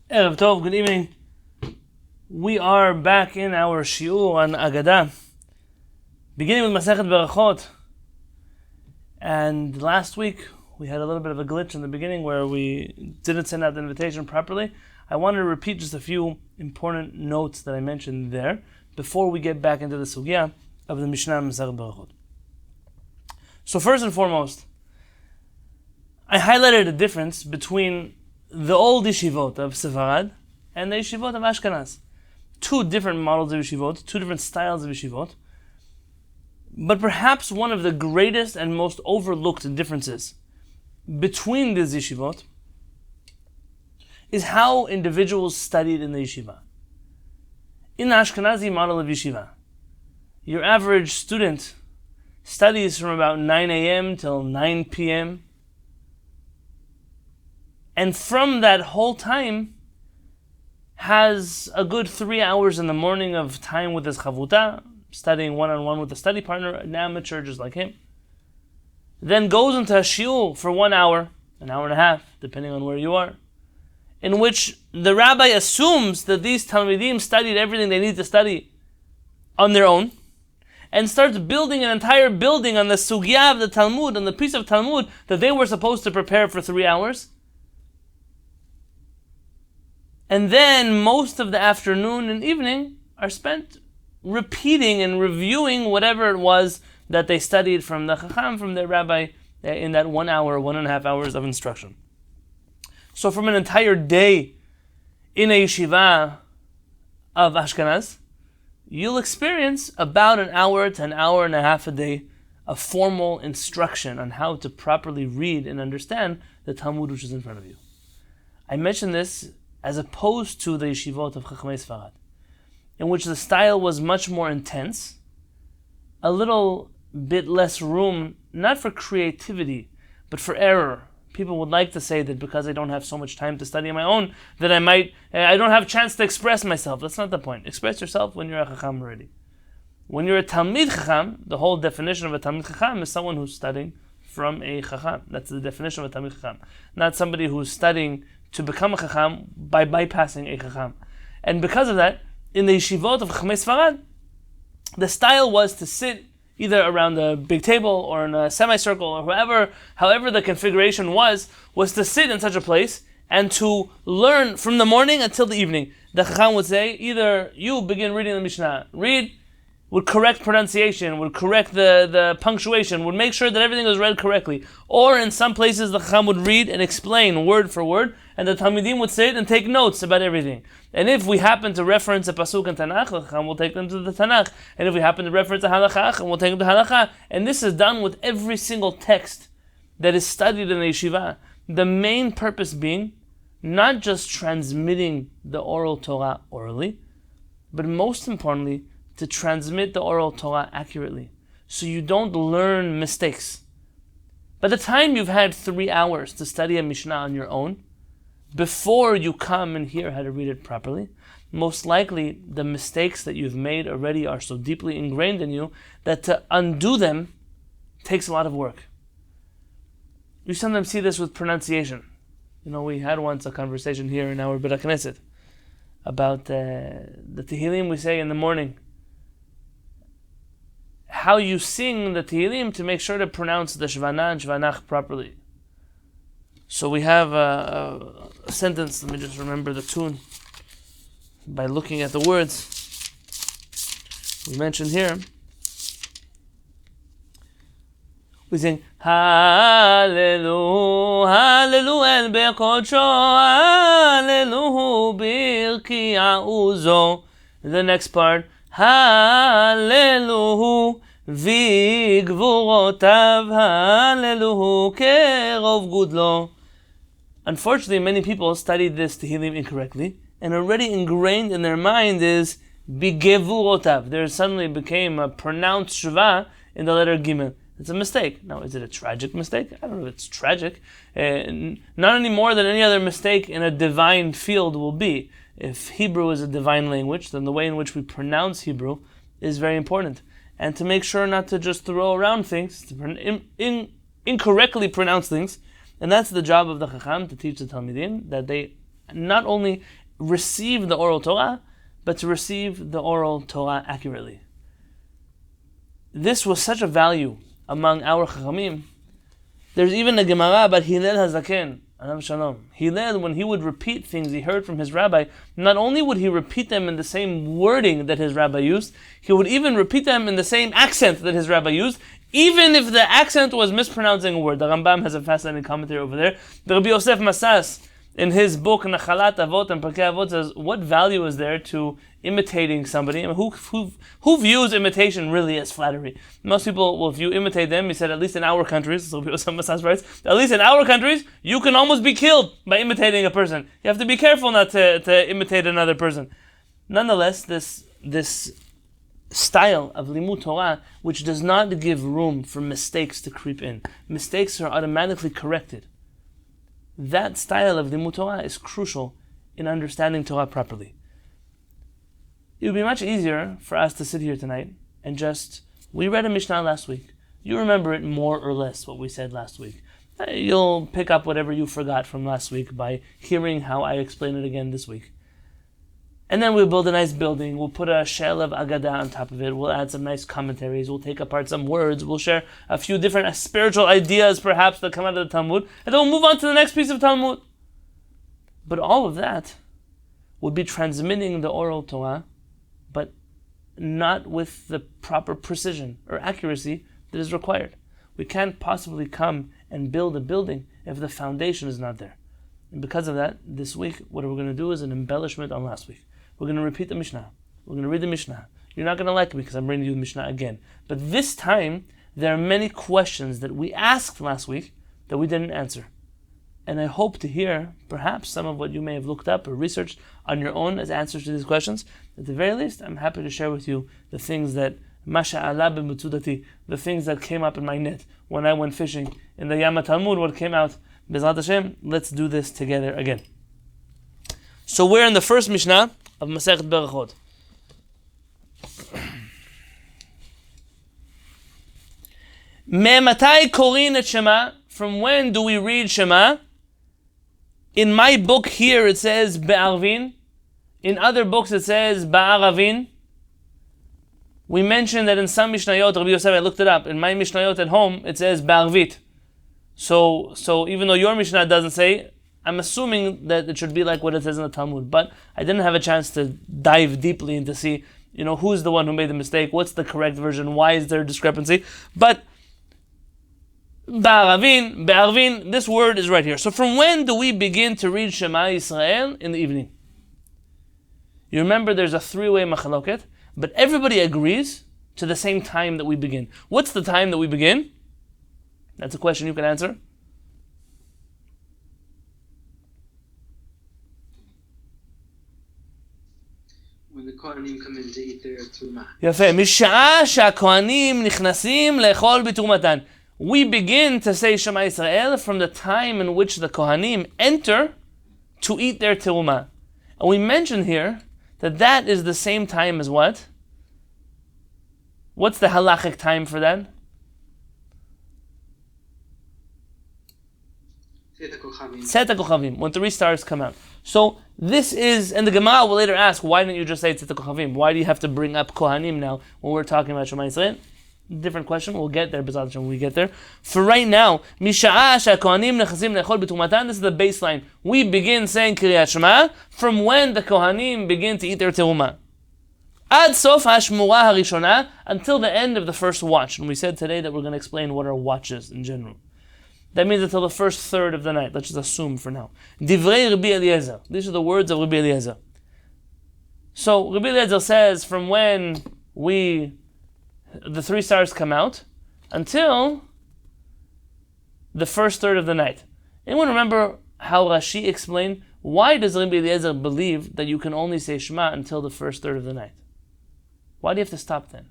Erev Tov, good evening. We are back in our Shiur on Aggadeta, beginning with Masechet Berachot. And last week we had a little bit of a glitch in the beginning where we didn't send out the invitation properly. I wanted to repeat just a few important notes that I mentioned there before we get back into the sugya of the Mishnah and Masechet Berachot. So first and foremost, I highlighted a difference between the old yeshivot of Sefarad and the yeshivot of Ashkenaz. Two different models of yeshivot, two different styles of yeshivot. But perhaps one of the greatest and most overlooked differences between these yeshivot is how individuals studied in the yeshiva. In the Ashkenazi model of yeshiva, your average student studies from about 9 a.m. till 9 p.m. And from that whole time, has a good 3 hours in the morning of time with his chavuta, studying one-on-one with a study partner, an amateur just like him. Then goes into a shiur for 1 hour, an hour and a half, depending on where you are, in which the rabbi assumes that these talmidim studied everything they need to study on their own, and starts building an entire building on the sugya of the Talmud, on the piece of Talmud that they were supposed to prepare for 3 hours. And then most of the afternoon and evening are spent repeating and reviewing whatever it was that they studied from the Chacham, from their rabbi, in that 1 hour, 1.5 hours of instruction. So from an entire day in a yeshiva of Ashkenaz, you'll experience about an hour to an hour and a half a day of formal instruction on how to properly read and understand the Talmud which is in front of you. I mentioned this as opposed to the yeshivot of Chachamei Sfarad, in which the style was much more intense, a little bit less room, not for creativity, but for error. People would like to say that because I don't have so much time to study on my own, that I don't have a chance to express myself. That's not the point. Express yourself when you're a Chacham already. When you're a Talmid Chacham, the whole definition of a Talmid Chacham is someone who's studying from a Chacham. That's the definition of a Talmid Chacham. Not somebody who's studying to become a Chacham by bypassing a Chacham. And because of that, in the yeshivot of Chachamei Sfarad, the style was to sit either around a big table or in a semicircle or however the configuration was to sit in such a place and to learn from the morning until the evening. The Chacham would say, either you begin reading the Mishnah, would correct pronunciation, would correct the punctuation, would make sure that everything was read correctly. Or in some places the Chacham would read and explain word for word, and the Talmidim would sit and take notes about everything. And if we happen to reference a pasuk in Tanakh, the Chacham will take them to the Tanakh. And if we happen to reference a halakha, we'll take them to halakha. And this is done with every single text that is studied in the yeshiva. The main purpose being not just transmitting the Oral Torah orally, but most importantly, to transmit the Oral Torah accurately, so you don't learn mistakes. By the time you've had 3 hours to study a Mishnah on your own, before you come and hear how to read it properly, most likely the mistakes that you've made already are so deeply ingrained in you that to undo them takes a lot of work. You sometimes see this with pronunciation. We had once a conversation here in our Beit HaKnesset about the Tehillim we say in the morning. How you sing the Tehillim to make sure to pronounce the Shvana and Shvanach properly. So we have a sentence, let me just remember the tune by looking at the words. We mentioned here, we sing Hallelu, Hallelu el bekodsho, Hallelu birki a'uzo. The next part, Hallelu vigvurotav, Hallelu kerov gudlo. Unfortunately, many people studied this Tehillim incorrectly, and already ingrained in their mind is bigevurotav. There suddenly became a pronounced shva in the letter Gimel. It's a mistake. Now, is it a tragic mistake? I don't know if it's tragic. Not any more than any other mistake in a divine field will be. If Hebrew is a divine language, then the way in which we pronounce Hebrew is very important. And to make sure not to just throw around things, to incorrectly pronounce things. And that's the job of the Chacham, to teach the Talmidim, that they not only receive the Oral Torah, but to receive the Oral Torah accurately. This was such a value among our Chachamim. There's even a Gemara about Hillel HaZaken, Alav Shalom. Hillel, when he would repeat things he heard from his rabbi, not only would he repeat them in the same wording that his rabbi used, he would even repeat them in the same accent that his rabbi used, even if the accent was mispronouncing a word. The Rambam has a fascinating commentary over there. The Rabbi Yosef Masas, in his book Nachalat Avot and Parkei Avot, says, what value is there to imitating somebody? I mean, who views imitation really as flattery? Most people, well, if you imitate them, he said, at least in our countries, so Yosef Masas writes, at least in our countries, you can almost be killed by imitating a person. You have to be careful not to imitate another person. Nonetheless, this style of Limud Torah, which does not give room for mistakes to creep in. Mistakes are automatically corrected. That style of Limud Torah is crucial in understanding Torah properly. It would be much easier for us to sit here tonight and we read a Mishnah last week. You remember it more or less, what we said last week. You'll pick up whatever you forgot from last week by hearing how I explain it again this week. And then we'll build a nice building, we'll put a shell of Aggadeta on top of it, we'll add some nice commentaries, we'll take apart some words, we'll share a few different spiritual ideas perhaps that come out of the Talmud, and then we'll move on to the next piece of Talmud. But all of that would be transmitting the Oral Torah, but not with the proper precision or accuracy that is required. We can't possibly come and build a building if the foundation is not there. And because of that, this week, what we're going to do is an embellishment on last week. We're going to repeat the Mishnah. We're going to read the Mishnah. You're not going to like me because I'm bringing you the Mishnah again. But this time, there are many questions that we asked last week that we didn't answer. And I hope to hear perhaps some of what you may have looked up or researched on your own as answers to these questions. At the very least, I'm happy to share with you the things that Masha'Allah b'mutzudati, the things that came up in my net when I went fishing. In the Yama Talmud, what came out, B'ezrat Hashem, let's do this together again. So we're in the first Mishnah of Masechet Berachot. Me'matai korin et Shema, from when do we read Shema? In my book here it says Be'arvin. In other books it says Ba'aravin. We mentioned that in some Mishnayot, Rabbi Yosef, I looked it up, in my Mishnayot at home it says Ba'arvit. So even though your Mishnah doesn't say, I'm assuming that it should be like what it says in the Talmud. But I didn't have a chance to dive deeply and to see, who's the one who made the mistake, what's the correct version, why is there a discrepancy. But Be'arvin, this word is right here. So from when do we begin to read Shema Yisrael? In the evening. You remember there's a three-way machaloket, but everybody agrees to the same time that we begin. What's the time that we begin? That's a question you can answer. When the Kohanim come in to eat their truma. יפה. משעה שהכהנים נכנסים לאכול בתרומתן. We begin to say Shema Yisrael from the time in which the Kohanim enter to eat their teruma. And we mentioned here that is the same time as what? What's the halachic time for that? Tzet HaKochavim, when 3 stars come out. So this is, and the Gemara will later ask, why didn't you just say Tzet HaKochavim? Why do you have to bring up Kohanim now when we're talking about Shema Yisrael? Different question, we'll get there, B'ezrat Hashem, when we get there. For right now, Misha'ah she'kohanim nechasim le'echol b'trumatan, this is the baseline. We begin saying Kriyat Shema from when the Kohanim begin to eat their teruma. Ad sof hashmura harishona, until the end of the first watch. And we said today that we're going to explain what are watches in general. That means until the first third of the night. Let's just assume for now. Divrei Rabbi Eliezer. These are the words of Rabbi Eliezer. So Rabbi Eliezer says from when the 3 stars come out until the first third of the night. Anyone remember how Rashi explained why does Rabbi Eliezer believe that you can only say Shema until the first third of the night? Why do you have to stop then?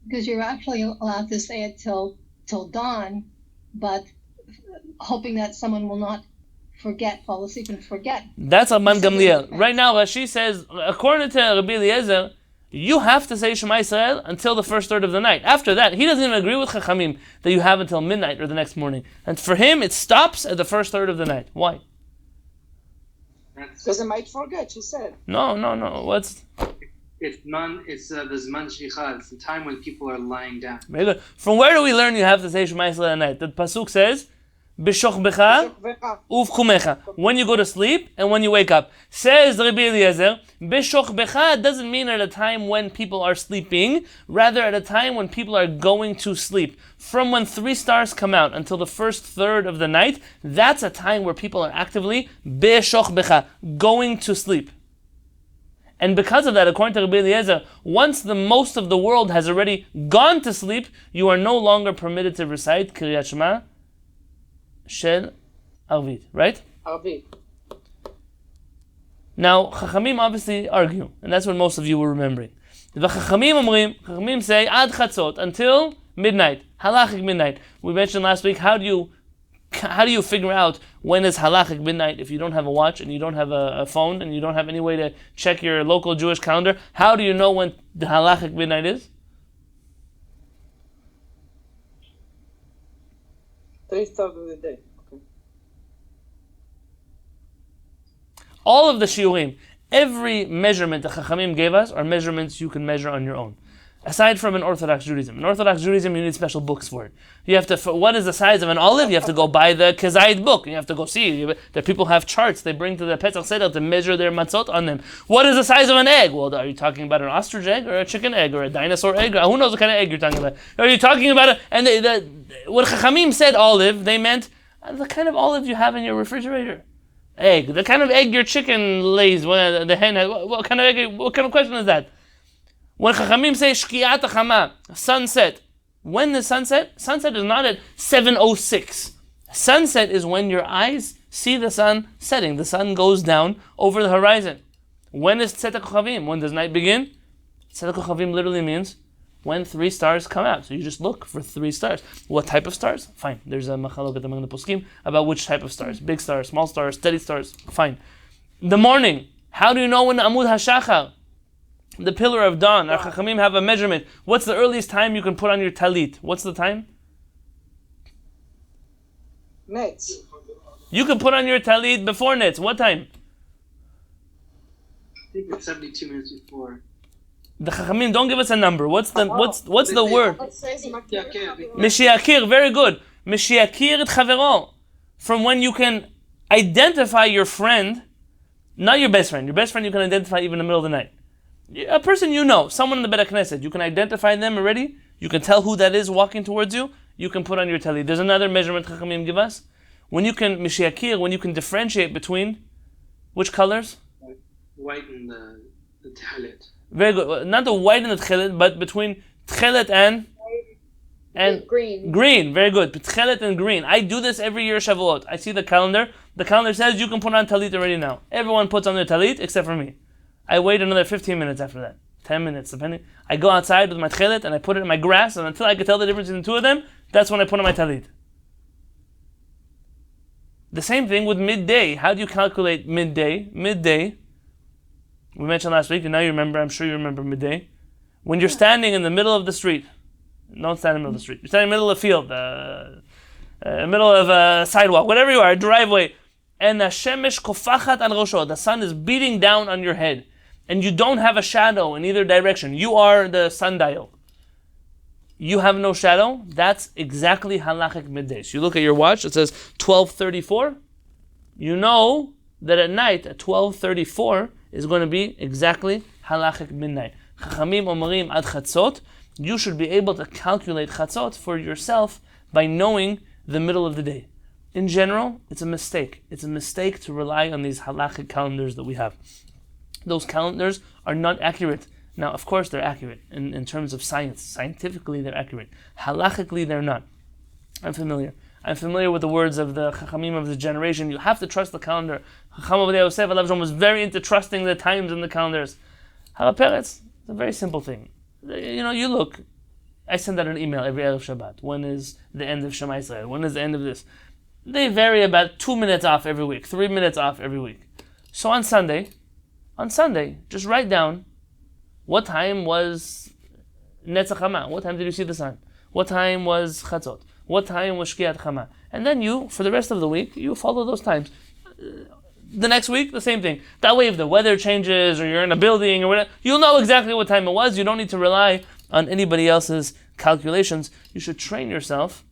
Because you're actually allowed to say it till dawn, but hoping that someone will not fall asleep and forget. That's Rabban Gamliel. Right now, Rashi says, according to Rabbi Eliezer, you have to say Shema Yisrael until the first third of the night. After that, he doesn't even agree with Chachamim that you have until midnight or the next morning. And for him, it stops at the first third of the night. Why? Because I might forget, she said. No. What's... It's the Zman Shlicha. It's the time when people are lying down. Very good. From where do we learn you have to say Shema Yisrael at night? The pasuk says, "B'shochbecha uvchumecha." When you go to sleep and when you wake up. Says Rabbi Eliezer, "B'shochbecha" doesn't mean at a time when people are sleeping, rather at a time when people are going to sleep. From when 3 stars come out until the first third of the night, that's a time where people are actively b'shochbecha, going to sleep. And because of that, according to Rabbi Eliezer, once the most of the world has already gone to sleep, you are no longer permitted to recite Kriyat Shema Shel Arvit, right? Arvit. Now, Chachamim obviously argue, and that's what most of you were remembering. The Chachamim say, Ad Chatzot, until midnight, halachic midnight. We mentioned last week, how do you figure out when is halachic midnight if you don't have a watch and you don't have a phone and you don't have any way to check your local Jewish calendar? How do you know when the halachic midnight is? 3 stars of the day. Okay. All of the shiurim, every measurement the Chachamim gave us are measurements you can measure on your own. Aside from in Orthodox Judaism. In Orthodox Judaism, you need special books for it. You have to, what is the size of an olive? You have to go buy the Kezayit book. You have to go see. The people have charts they bring to the Pesach Seder to measure their matzot on them. What is the size of an egg? Well, are you talking about an ostrich egg or a chicken egg or a dinosaur egg? Who knows what kind of egg you're talking about? Are you talking about what Chachamim said olive, they meant the kind of olive you have in your refrigerator. Egg. The kind of egg your chicken lays when the hen has. What kind of egg? What kind of question is that? When Chachamim say Shkiat HaChama, sunset, when the sunset is not at 7:06. Sunset is when your eyes see the sun setting. The sun goes down over the horizon. When is Tzet HaKochavim? When does night begin? Tzet HaKochavim literally means when 3 stars come out. So you just look for 3 stars. What type of stars? Fine. There's a machaloket among the poskim about which type of stars. Big stars, small stars, steady stars. Fine. The morning. How do you know when Amud HaShachar? The pillar of dawn. Our Chachamim have a measurement. What's the earliest time you can put on your talit? What's the time? Nets. You can put on your talit before nets. What time? I think it's 72 minutes before. The Chachamim don't give us a number. What's the word? Mishiakir. Mishiakir. Very good. Mishiakir et chavero. From when you can identify your friend, not your best friend. Your best friend you can identify even in the middle of the night. A person you know, someone in the Beit HaKnesset, you can identify them already. You can tell who that is walking towards you. You can put on your talit. There's another measurement Chachamim give us. When you can mishiakir, when you can differentiate between which colors? White and the Kehillat. Very good. Not the white and the Kehillat, but between Kehillat and green. Green. Very good. Kehillat and green. I do this every year Shavuot. I see the calendar. The calendar says you can put on talit already now. Everyone puts on their talit except for me. I wait another 15 minutes after that. 10 minutes, depending. I go outside with my Kehillat and I put it in my grass, and until I can tell the difference between the two of them, that's when I put on my talit. The same thing with midday. How do you calculate midday? Midday, we mentioned last week, and now you remember, I'm sure you remember midday. When you're standing in the middle of the street, don't stand in the middle of the street. You're standing in the middle of the field, middle of a sidewalk, whatever you are, a driveway, and the shemesh kofachat al rosho, the sun is beating down on your head, and you don't have a shadow in either direction. You are the sundial. You have no shadow. That's exactly halachic midday. So you look at your watch, it says 12:34. You know that at night, at 12:34, is going to be exactly halachic midnight. Chachamim omerim ad chatzot. You should be able to calculate chatzot for yourself by knowing the middle of the day. In general, it's a mistake. It's a mistake to rely on these halachic calendars that we have. Those calendars are not accurate. Now, of course, they're accurate in terms of science. Scientifically, they're accurate. Halachically, they're not. I'm familiar with the words of the Chachamim of the generation. You have to trust the calendar. Chacham Ovadia Yosef was very into trusting the times in the calendars. Halaperetz, it's a very simple thing. You look. I send out an email every Erev Shabbat. When is the end of Shema Yisrael? When is the end of this? They vary about 2 minutes off every week, 3 minutes off every week. So on Sunday, just write down what time was Netzach Hama. What time did you see the sun? What time was Chatzot? What time was Shkiat Chama? And then you, for the rest of the week, you follow those times. the next week, the same thing. That way, if the weather changes or you're in a building or whatever, you'll know exactly what time it was. You don't need to rely on anybody else's calculations. You should train yourself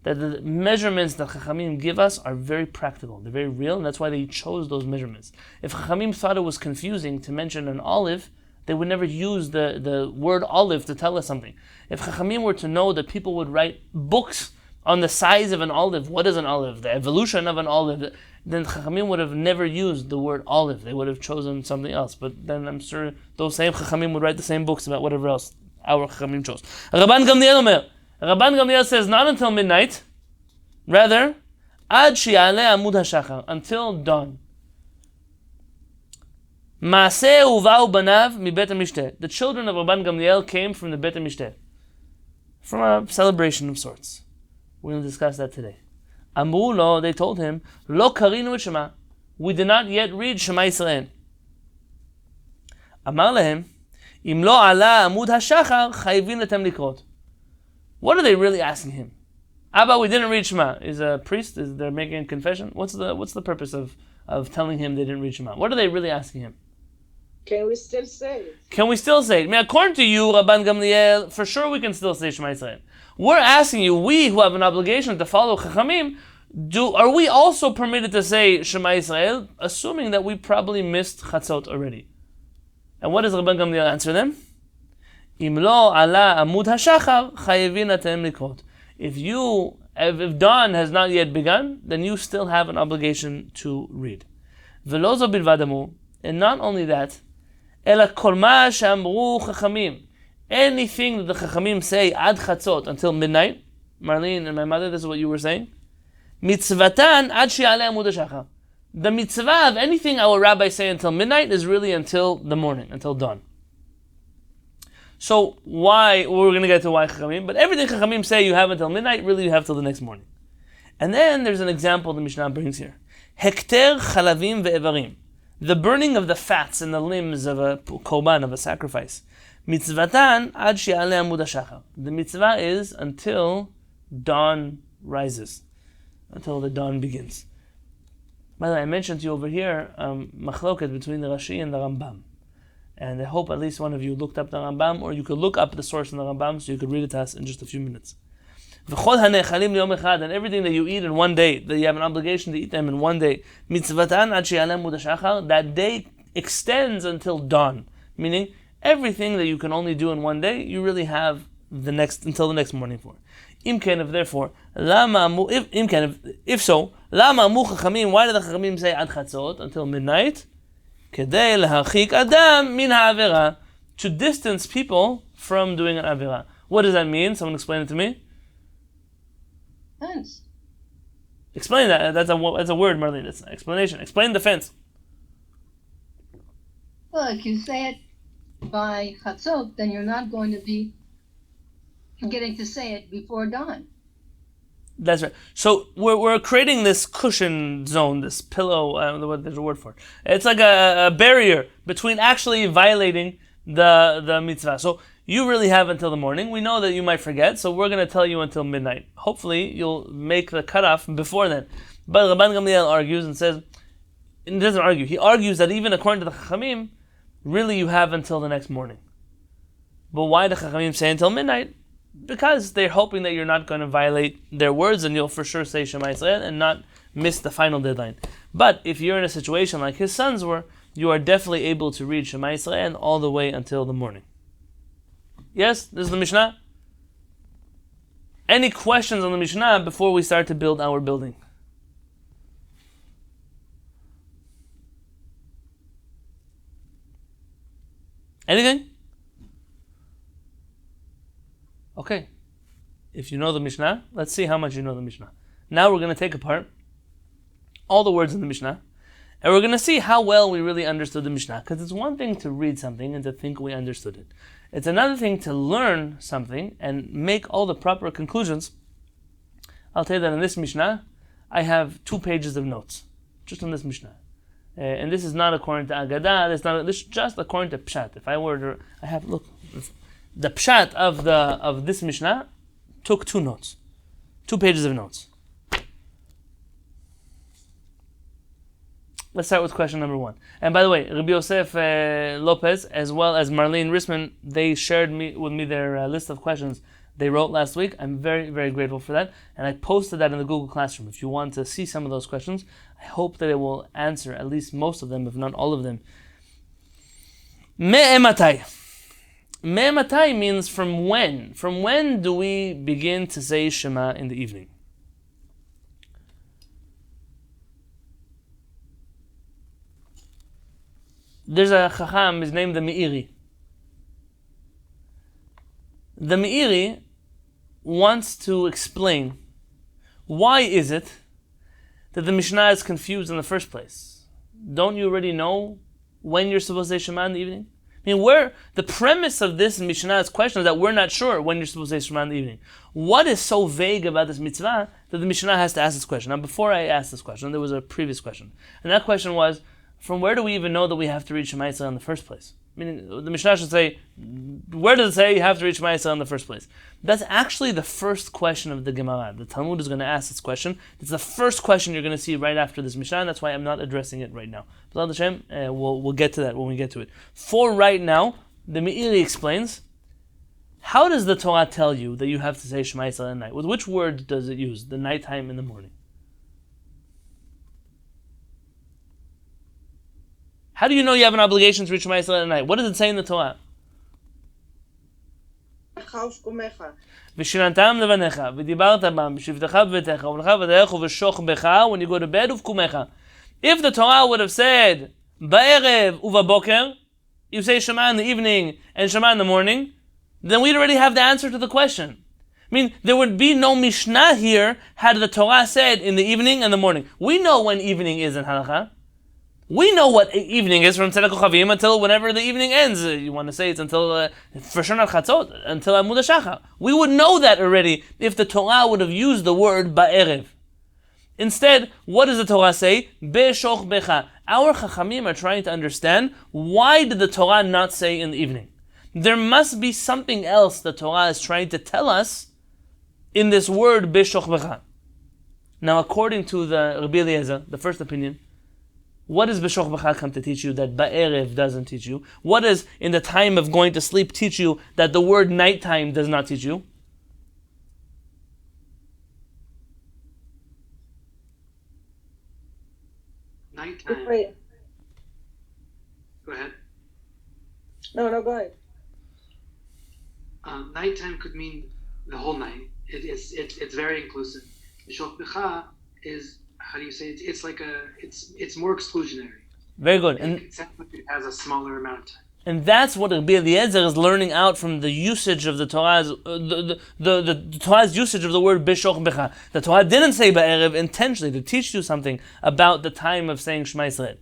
that the measurements that Chachamim give us are very practical. They're very real, and that's why they chose those measurements. If Chachamim thought it was confusing to mention an olive, they would never use the word olive to tell us something. If Chachamim were to know that people would write books on the size of an olive, what is an olive, the evolution of an olive, then Chachamim would have never used the word olive. They would have chosen something else. But then I'm sure those same Chachamim would write the same books about whatever else our Chachamim chose. Rabban Gamliel says, not until midnight, rather, ad shi'aleh amud hashachar, until dawn. Maaseh uva'u banav mi bet mishteh. The children of Rabban Gamliel came from the bet mishteh, from a celebration of sorts. We're going to discuss that today. Amru lo, they told him, lo karinu et Shema. We did not yet read Shema Yisrael. Amar lehem, im lo ala amud hashachar, chayvin letem likrot. What are they really asking him? Abba, we didn't read Shema. Is a priest? Is they're making a confession? What's the purpose of telling him they didn't read Shema? What are they really asking him? Can we still say it? Can we still say it? I mean, according to you, Rabban Gamliel, for sure we can still say Shema Yisrael. We're asking you, we who have an obligation to follow Chachamim, are we also permitted to say Shema Yisrael, assuming that we probably missed Chatzot already? And what does Rabban Gamliel answer them? Im lo ala amud hashachar, chayevin atem likrot. If dawn has not yet begun, then you still have an obligation to read. Velo zo bilvad amu, and not only that, ela kol ma she'amru Chachamim. Anything that the Chachamim say ad chatzot, until midnight, Marlene and my mother, this is what you were saying. Mitzvatan ad shi'aleh amud hashachar. The mitzvah of anything our rabbis say until midnight is really until the morning, until dawn. So why, we're going to get to why Chachamim, but everything Chachamim say you have until midnight, really you have till the next morning. And then there's an example the Mishnah brings here. Hekter chalavim ve'evarim. The burning of the fats and the limbs of a korban, of a sacrifice. Mitzvatan ad shi'aleh amud hashachar. The mitzvah is until dawn rises, until the dawn begins. By the way, I mentioned to you over here machloket between the Rashi and the Rambam, and I hope at least one of you looked up the Rambam, or you could look up the source in the Rambam so you could read it to us in just a few minutes. V'chol hanechalim liyom echad, and everything that you eat in one day, that you have an obligation to eat them in one day, mitzvatan ad shi'aleh amud hashachar, that day extends until dawn, meaning everything that you can only do in one day, you really have until the next morning for. Imken, if therefore, if so, lama amu chachamim, why did the chachamim say ad chatzot, until midnight? Kedei leharchik adam min ha'avera, to distance people from doing an avera. What does that mean? Someone explain it to me. Fence. Explain that. That's a word, Marlene. That's an explanation. Explain the fence. Well, if you say it by chatzot, then you're not going to be forgetting to say it before dawn. That's right. So we're creating this cushion zone, this pillow. I don't know what there's a word for it. It's like a barrier between actually violating the mitzvah. So you really have until the morning. We know that you might forget, so we're going to tell you until midnight. Hopefully, you'll make the cutoff before then. But Rabban Gamliel argues and says, he doesn't argue. He argues that even according to the Chachamim, really you have until the next morning. But why the Chachamim say until midnight? Because they're hoping that you're not going to violate their words and you'll for sure say Shema Yisrael and not miss the final deadline. But if you're in a situation like his sons were, you are definitely able to read Shema Yisrael all the way until the morning. Yes, this is the Mishnah. Any questions on the Mishnah before we start to build our building? Anything? Okay. If you know the Mishnah, let's see how much you know the Mishnah. Now we're going to take apart all the words in the Mishnah, and we're going to see how well we really understood the Mishnah. Because it's one thing to read something and to think we understood it. It's another thing to learn something and make all the proper conclusions. I'll tell you that in this Mishnah, I have 2 pages of notes, just on this Mishnah. And this is not according to Aggadeta, this is just according to Peshat. If I were to, I have, look, the Peshat of this Mishnah took 2 notes, 2 pages of notes. Let's start with question number 1. And by the way, Rabbi Yosef Lopez, as well as Marlene Risman, they shared with me their list of questions they wrote last week. I'm very, very grateful for that. And I posted that in the Google Classroom. If you want to see some of those questions, I hope that it will answer at least most of them, if not all of them. Me'ematai. Me'ematai means from when. From when do we begin to say Shema in the evening? There's a Chacham, his name the Meiri. The Meiri wants to explain why is it that the Mishnah is confused in the first place. Don't you already know when you're supposed to say Shema in the evening? I mean, the premise of this Mishnah's question is that we're not sure when you're supposed to say Shema in the evening. What is so vague about this mitzvah that the Mishnah has to ask this question? Now, before I ask this question, there was a previous question. And that question was, from where do we even know that we have to read Shema Yisrael in the first place? Meaning, the Mishnah should say, where does it say you have to read Shema Yisrael in the first place? That's actually the first question of the Gemara. The Talmud is going to ask this question. It's the first question you're going to see right after this Mishnah, and that's why I'm not addressing it right now. B'ezrat Hashem, we'll get to that when we get to it. For right now, the Meiri explains, how does the Torah tell you that you have to say Shema Yisrael at night? With which word does it use? The nighttime and the morning. How do you know you have an obligation to read Shema Yisrael at night? What does it say in the Torah? ושיננתם לבניך, ודיברת בם, בשבתך בביתך, ובלך בדרך ובשוך בך, when you go to bed, ובקומך. If the Torah would have said, בערב ובבוקר, you say Shema in the evening and Shema in the morning, then we'd already have the answer to the question. I mean, there would be no Mishnah here had the Torah said in the evening and the morning. We know when evening is in Halakha. We know what evening is from Tzedek Kochavim until whenever the evening ends. You want to say it's until, for sure not Chatzot, until Amud HaShachar. We would know that already if the Torah would have used the word ba'erev. Instead, what does the Torah say? Be'shoch becha. Our Chachamim are trying to understand, why did the Torah not say in the evening? There must be something else the Torah is trying to tell us in this word be'shoch becha. Now, according to the Rabbi Eliezer, the first opinion, what does B'shoch B'cha come to teach you that Ba'erev doesn't teach you? What does, in the time of going to sleep, teach you that the word nighttime does not teach you? Nighttime. Wait. Go ahead. No, go ahead. Nighttime could mean the whole night. It's very inclusive. B'shoch B'cha is, how do you say it? It's more exclusionary. Very good. And it has a smaller amount of time. And that's what Rabbi Eliezer is learning out from the usage of the Torah's the Torah's usage of the word B'shoch B'cha. The Torah didn't say Ba'erev intentionally to teach you something about the time of saying Shema Yisrael.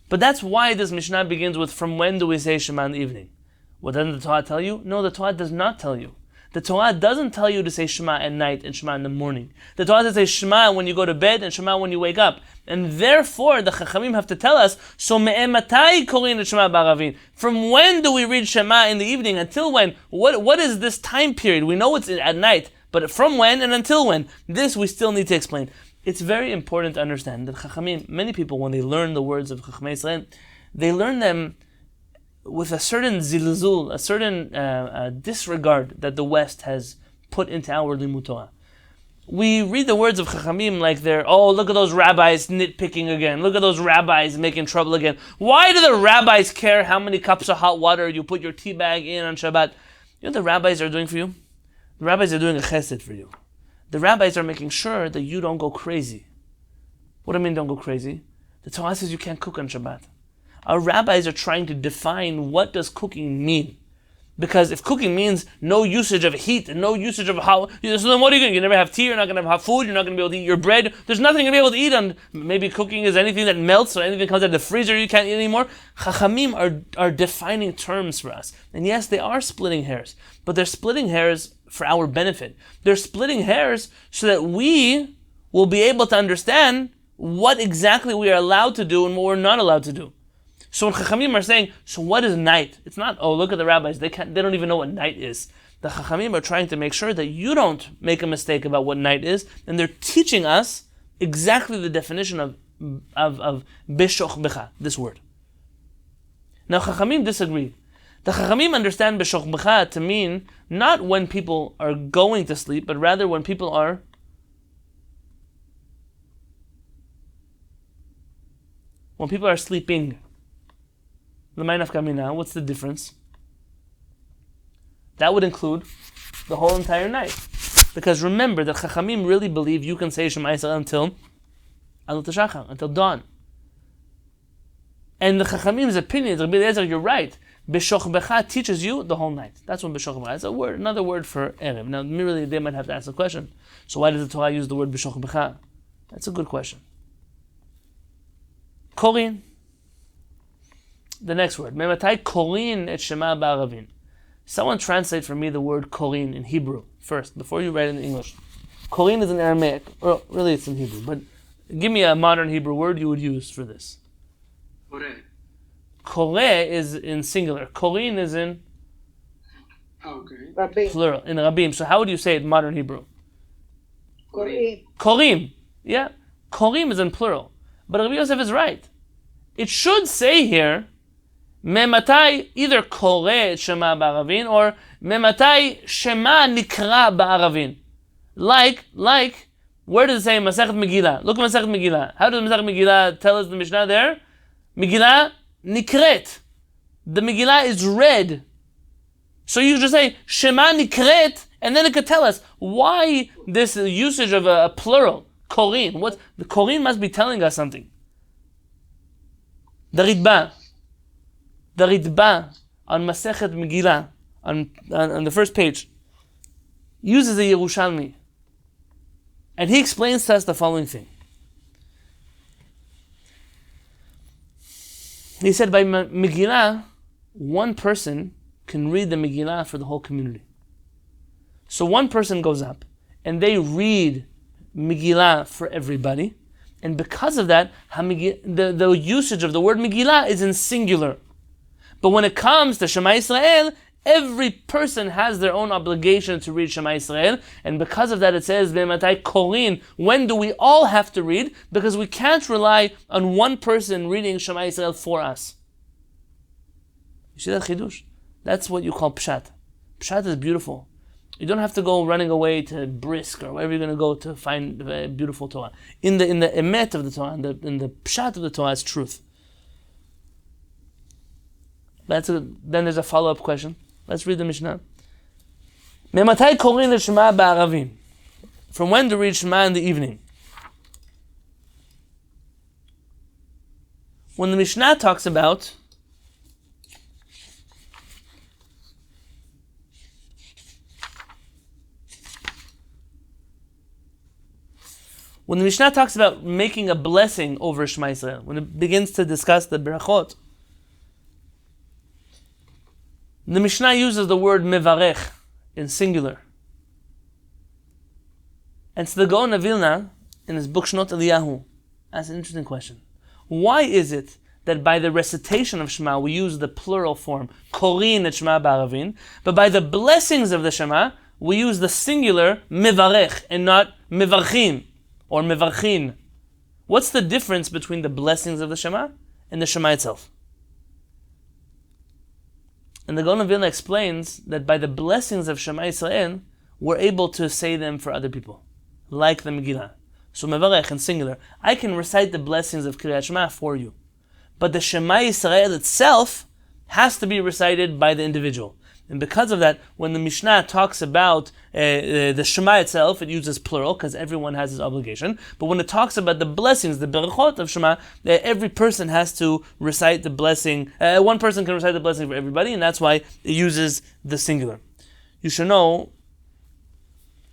But that's why this Mishnah begins with, from when do we say Shema in the evening? What doesn't the Torah tell you? No, the Torah does not tell you. The Torah doesn't tell you to say Shema at night and Shema in the morning. The Torah says say Shema when you go to bed and Shema when you wake up. And therefore, the Chachamim have to tell us, so me'ematai korin Shema ba'aravin. From when do we read Shema in the evening? Until when? What is this time period? We know it's at night, but from when and until when? This we still need to explain. It's very important to understand that Chachamim, many people, when they learn the words of Chachamei Yisrael, they learn them with a certain zilzul, a certain disregard that the West has put into our limud Torah. We read the words of Chachamim like they're, oh, look at those rabbis nitpicking again. Look at those rabbis making trouble again. Why do the rabbis care how many cups of hot water you put your tea bag in on Shabbat? You know what the rabbis are doing for you? The rabbis are doing a chesed for you. The rabbis are making sure that you don't go crazy. What do I mean don't go crazy? The Torah says you can't cook on Shabbat. Our rabbis are trying to define what does cooking mean. Because if cooking means no usage of heat and no usage of hot, so then what are you going to do? You never have tea, you're not going to have hot food, you're not going to be able to eat your bread. There's nothing you're going to be able to eat on. Maybe cooking is anything that melts or anything that comes out of the freezer you can't eat anymore. Chachamim are defining terms for us. And yes, they are splitting hairs. But they're splitting hairs for our benefit. They're splitting hairs so that we will be able to understand what exactly we are allowed to do and what we're not allowed to do. So when Chachamim are saying, so what is night? It's not, oh, look at the rabbis, they don't even know what night is. The Chachamim are trying to make sure that you don't make a mistake about what night is, and they're teaching us exactly the definition of beshochbecha, this word. Now Chachamim disagree. The Chachamim understand beshochbecha to mean not when people are going to sleep, but rather when people are sleeping. What's the difference? That would include the whole entire night. Because remember that Chachamim really believe you can say Shema Yisrael until Alot HaShachar, until dawn. And the Chachamim's opinion, Rabbi Eliezer, you're right. Beshochbecha teaches you the whole night. That's what Beshochbecha is. Another word for Erev. Now, merely they might have to ask the question. So why does the Torah use the word Beshochbecha? That's a good question. Korin. The next word. Mematai korin et Shema ba'aravin. Someone translate for me the word korin in Hebrew first, before you write it in English. Korin is in Aramaic, or really it's in Hebrew, but give me a modern Hebrew word you would use for this. Koreh is in singular. Korin is in plural, in Rabim. So how would you say it in modern Hebrew? Korim. Korim. Yeah. Korim is in plural. But Rabbi Yosef is right. It should say here, Mematai either Koreh Shema ba'aravin or Mematai Shema Nikra ba'aravin. Like, where does it say Masechet Megillah? Look at Masechet Megillah. How does Masechet Megillah tell us the Mishnah there? Megillah Nikret. The Megillah is read. So you just say Shema Nikret, and then it could tell us why this usage of a plural, Korin. What the Korin must be telling us something. The Ritba on Masechet Megillah, on the first page, uses a Yerushalmi. And he explains to us the following thing. He said by Megillah, one person can read the Megillah for the whole community. So one person goes up and they read Megillah for everybody. And because of that, the usage of the word Megillah is in singular. But when it comes to Shema Yisrael, every person has their own obligation to read Shema Yisrael. And because of that, it says, Be'matai korin. When do we all have to read? Because we can't rely on one person reading Shema Yisrael for us. You see that chidush? That's what you call Peshat. Peshat is beautiful. You don't have to go running away to Brisk or wherever you're going to go to find a beautiful Torah. In the emet of the Torah, in the Peshat of the Torah, is truth. Then there's a follow-up question. Let's read the Mishnah. Mematai korin l'shema ba'aravim. From when to read Shema in the evening? When the Mishnah talks about making a blessing over Shema Yisrael, when it begins to discuss the Berachot, the Mishnah uses the word mevarech in singular. And so the Gaon of Vilna, in his book Shnot Eliyahu, asks an interesting question. Why is it that by the recitation of Shema we use the plural form, korin et Shema ba'aravin, but by the blessings of the Shema we use the singular mevarech and not mevarchim or mevarchin? What's the difference between the blessings of the Shema and the Shema itself? And the Gaon of Vilna explains that by the blessings of Shema Yisrael, we're able to say them for other people, like the Megillah. So mevarech in singular. I can recite the blessings of Kriyat Shema for you. But the Shema Yisrael itself has to be recited by the individual. And because of that, when the Mishnah talks about the Shema itself, it uses plural because everyone has his obligation. But when it talks about the blessings, the Berachot of Shema, every person has to recite the blessing. One person can recite the blessing for everybody, and that's why it uses the singular. You should know,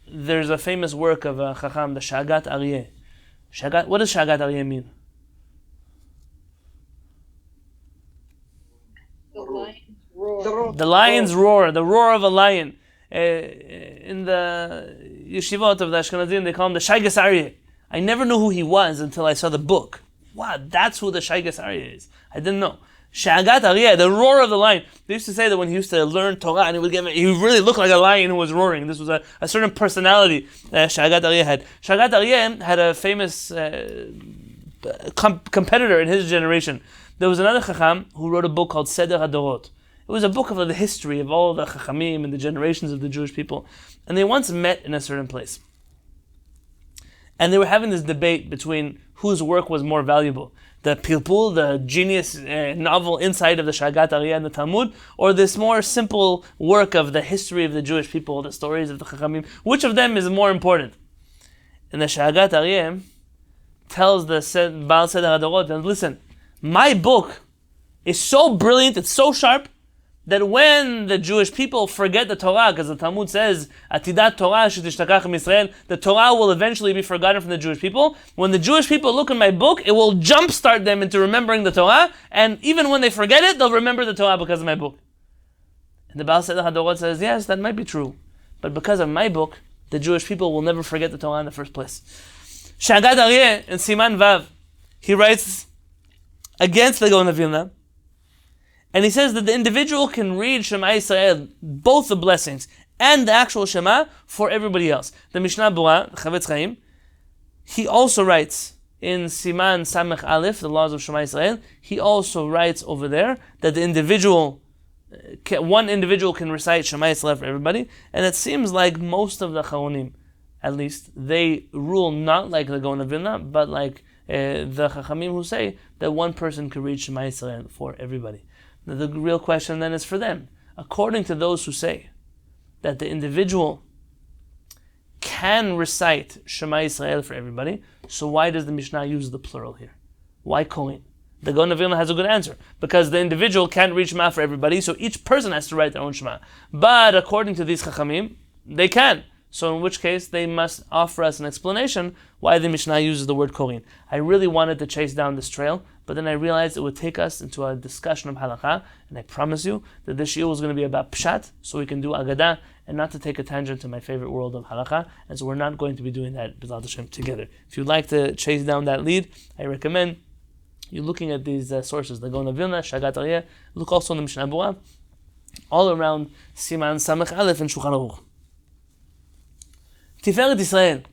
there's a famous work of Chacham, the Shagat Aryeh. What does Shagat Aryeh mean? The lion's roar, the roar of a lion. In the yeshivot of the Ashkenazim, they call him the Shaigas Aryeh. I never knew who he was until I saw the book. Wow, that's who the Shaigas Aryeh is. I didn't know. Shagat Aryeh, the roar of the lion. They used to say that when he used to learn Torah, and he really looked like a lion who was roaring. This was a certain personality Shagat Aryeh had. Shagat Aryeh had a famous competitor in his generation. There was another Chacham who wrote a book called Seder HaDorot. It was a book of the history of all the Chachamim and the generations of the Jewish people. And they once met in a certain place. And they were having this debate between whose work was more valuable. The Pilpul, the genius novel inside of the Shagat Aryeh and the Talmud, or this more simple work of the history of the Jewish people, the stories of the Chachamim. Which of them is more important? And the Shagat Aryeh tells the Baal Seder HaDorot, listen, my book is so brilliant, it's so sharp, that when the Jewish people forget the Torah, because the Talmud says, Atidat Torah shetishtakach Yisrael, the Torah will eventually be forgotten from the Jewish people. When the Jewish people look in my book, it will jumpstart them into remembering the Torah, and even when they forget it, they'll remember the Torah because of my book. And the Baal Seder HaDorot says, yes, that might be true, but because of my book, the Jewish people will never forget the Torah in the first place. Shagat Aryeh in Siman Vav, he writes against the Gaon of Vilna, and he says that the individual can read Shema Yisrael, both the blessings and the actual Shema, for everybody else. The Mishnah Bura, Chavetz Chaim, he also writes in Siman Samech Aleph, the laws of Shema Yisrael, he also writes over there that the individual, one individual can recite Shema Yisrael for everybody, and it seems like most of the Charonim, at least, they rule not like the Gaon of Vilna, but like the Chachamim who say that one person can read Shema Yisrael for everybody. Now the real question then is for them. According to those who say that the individual can recite Shema Yisrael for everybody, so why does the Mishnah use the plural here? Why Kohen? The Gaon of Vilna has a good answer. Because the individual can't read Shema for everybody, so each person has to write their own Shema. But according to these Chachamim, they can. So in which case, they must offer us an explanation why the Mishnah uses the word Kohen. I really wanted to chase down this trail, but then I realized it would take us into a discussion of halakha, and I promise you that this year was going to be about Peshat, so we can do Aggadeta, and not to take a tangent to my favorite world of halakha, and so we're not going to be doing that B'ezrat Hashem together. If you'd like to chase down that lead, I recommend you looking at these sources, the Gaon of Vilna, Shagat Aryeh, look also in the Mishnah Bura, all around Siman Samech Aleph and Shulchan Aruch. Tiferet Yisrael,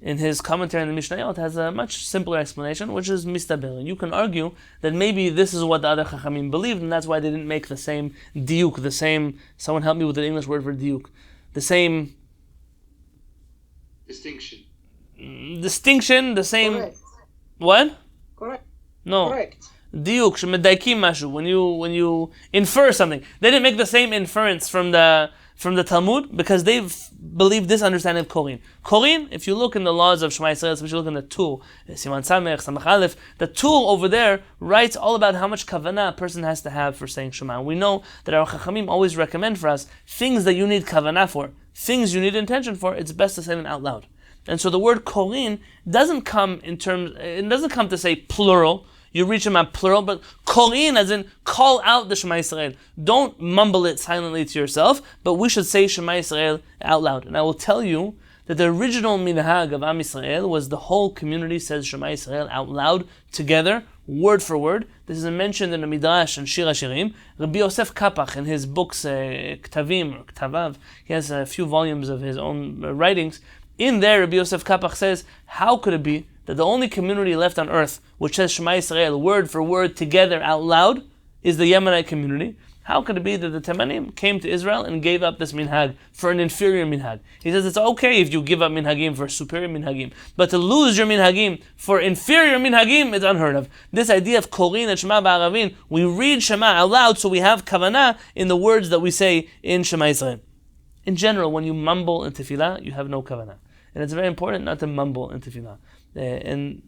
in his commentary on the Mishnayot, has a much simpler explanation, which is mistaber. And you can argue that maybe this is what the other Chachamim believed, and that's why they didn't make the same diuk, the same, someone help me with the English word for diuk, the same distinction, the same, Correct. what? Correct. No. Correct. Diuk, shemedaikim mashu, when you infer something. They didn't make the same inference from the Talmud, because they believe this understanding of Korin. Korin, if you look in the laws of Shema Yisrael, especially look in the Tur, Siman Samech, Samach Aleph, the Tur over there writes all about how much kavanah a person has to have for saying Shema. And we know that our Chachamim always recommend for us things that you need kavanah for, things you need intention for, it's best to say them out loud. And so the word Korin doesn't come to say plural. You read Shema plural, but Korin as in call out the Shema Yisrael. Don't mumble it silently to yourself, but we should say Shema Yisrael out loud. And I will tell you that the original minhag of Am Yisrael was the whole community says Shema Yisrael out loud, together, word for word. This is mentioned in the Midrash and Shir HaShirim. Rabbi Yosef Kapach, in his books, Ktavim, or Ktavav, he has a few volumes of his own writings. In there, Rabbi Yosef Kapach says, how could it be that the only community left on earth which says Shema Yisrael word for word together out loud is the Yemenite community? How could it be that the Temanim came to Israel and gave up this minhag for an inferior minhag? He says it's okay if you give up minhagim for superior minhagim, but to lose your minhagim for inferior minhagim is unheard of. This idea of Korin and Shema Ba'aravin, we read Shema out loud so we have kavanah in the words that we say in Shema Yisrael. In general, when you mumble in tefillah, you have no kavanah. And it's very important not to mumble in tefillah. And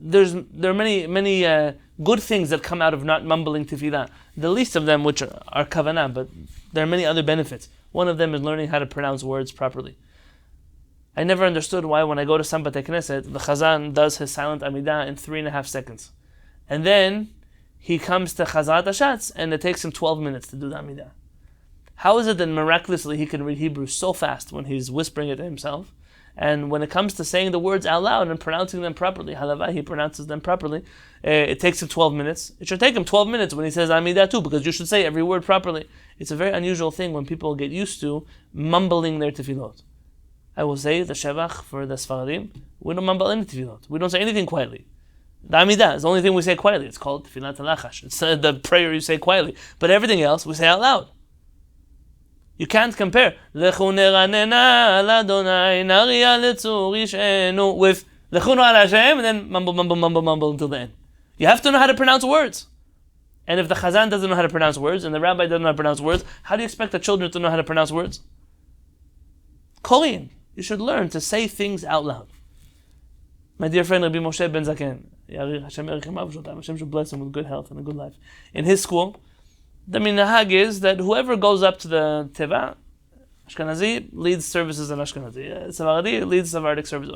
there are many good things that come out of not mumbling tefillah. The least of them, which are kavanah, but there are many other benefits. One of them is learning how to pronounce words properly. I never understood why when I go to some Batei Knesset, the Chazan does his silent Amidah in 3.5 seconds. And then he comes to Chazarat Hashatz and it takes him 12 minutes to do the Amidah. How is it that miraculously he can read Hebrew so fast when he's whispering it to himself? And when it comes to saying the words out loud and pronouncing them properly, halavai, he pronounces them properly, it takes him 12 minutes. It should take him 12 minutes when he says Amidah too, because you should say every word properly. It's a very unusual thing when people get used to mumbling their tefillot. I will say the Shevach for the Sfaradim. We don't mumble any tefillot. We don't say anything quietly. The Amidah is the only thing we say quietly. It's called Tefillat Halachash. It's the prayer you say quietly. But everything else we say out loud. You can't compare Lechu neranena al Adonai naria letzur ishenu with Lechu al Hashem and then mumble until the end. You have to know how to pronounce words. And if the Chazan doesn't know how to pronounce words and the rabbi doesn't know how to pronounce words, how do you expect the children to know how to pronounce words? Korean. You should learn to say things out loud. My dear friend Rabbi Moshe Ben Zaken, Hashem should bless him with good health and a good life. In his school, the minhag is that whoever goes up to the teva, Ashkenazi leads services in Ashkenazi, Sephardi leads Sephardic services,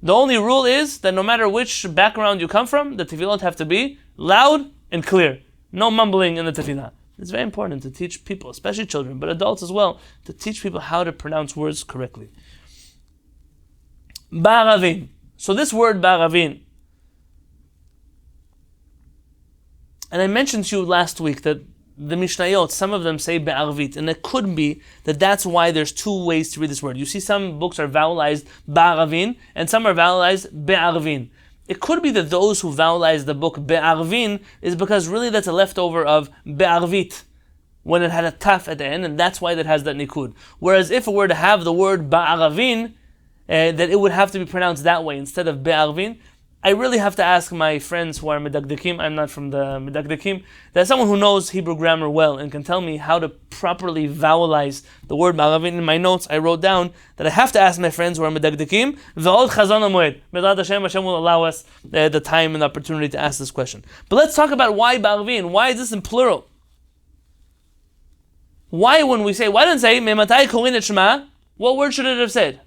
The only rule is that no matter which background you come from, the tefillot have to be loud and clear. No mumbling in the tefillah. It's very important to teach people, especially children, but adults as well, to teach people how to pronounce words correctly. Ba'aravin. So this word ba'aravin, and I mentioned to you last week that the Mishnayot, some of them say be'arvit, and it could be that that's why there's two ways to read this word. You see some books are vowelized ba'aravin, and some are vowelized be'arvin. It could be that those who vowelize the book be'arvin is because really that's a leftover of be'arvit, when it had a taf at the end, and that's why that has that nikud. Whereas if it were to have the word ba'aravin, that it would have to be pronounced that way instead of be'arvin. I really have to ask my friends who are medagdekim, I'm not from the medagdekim, that someone who knows Hebrew grammar well and can tell me how to properly vowelize the word ba'aravin. In my notes I wrote down that I have to ask my friends who are medagdekim, v'od chazon ha'moed. B'ezrat Hashem, Hashem will allow us the time and the opportunity to ask this question. But let's talk about why ba'aravin. Why is this in plural? Why didn't it say, me'matai korin et shema? What word should it have said?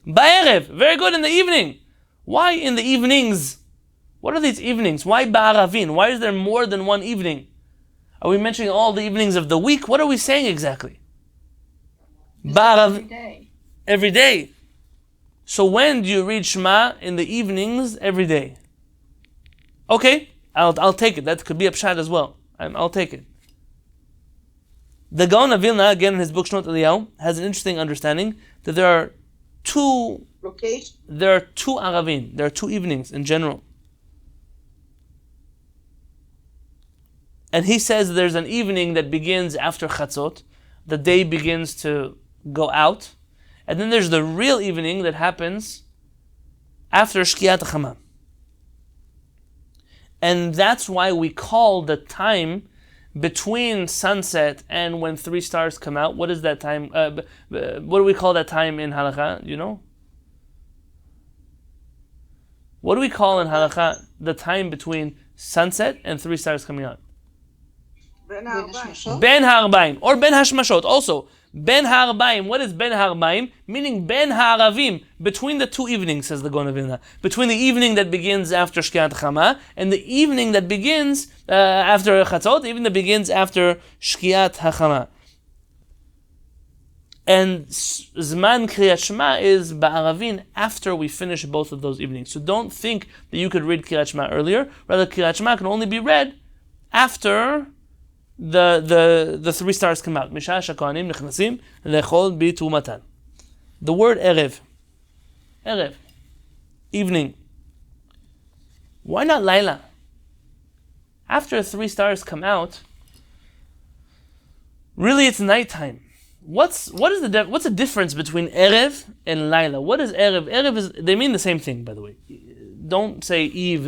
Ba'erev. Very good, in the evening. Why in the evenings? What are these evenings? Why ba'aravin? Why is there more than one evening? Are we mentioning all the evenings of the week? What are we saying exactly? Every day. Every day. So when do you read Shema? In the evenings, every day. Okay, I'll take it. That could be a Peshat as well. I'll take it. The Gaon of Vilna, again in his book Shnot Eliyahu, has an interesting understanding that there are two Aravin, there are two evenings in general. And he says there's an evening that begins after Chatzot, the day begins to go out, and then there's the real evening that happens after Shkiat HaChamam. And that's why we call the time between sunset and when 3 stars come out. What is that time? What do we call that time in Halakha? You know? What do we call in Halakha the time between sunset and 3 stars coming out? Ben Ha'arbaim. Ben Ha'arbaim. Or Ben Hashmashot. Also, Ben Ha'arbaim. What is Ben Ha'arbaim? Meaning Ben Ha'aravim. Between the two evenings, says the Gaon of Vilna. Between the evening that begins after Shkiat Chama and the evening that begins after Chatzot, even that begins after Shkiat HaChama. And Zman Kriyat Shema is Ba'aravin after we finish both of those evenings. So don't think that you could read Kriyat Shema earlier. Rather, Kriyat Shema can only be read after the 3 stars come out. Misha Shakohanim Nechnasim Lechol B'Tumatan. The word Erev, evening. Why not Laila? After 3 stars come out, really it's nighttime. What's the difference between Erev and Laila? What is Erev? Erev is, they mean the same thing, by the way. Don't say Eve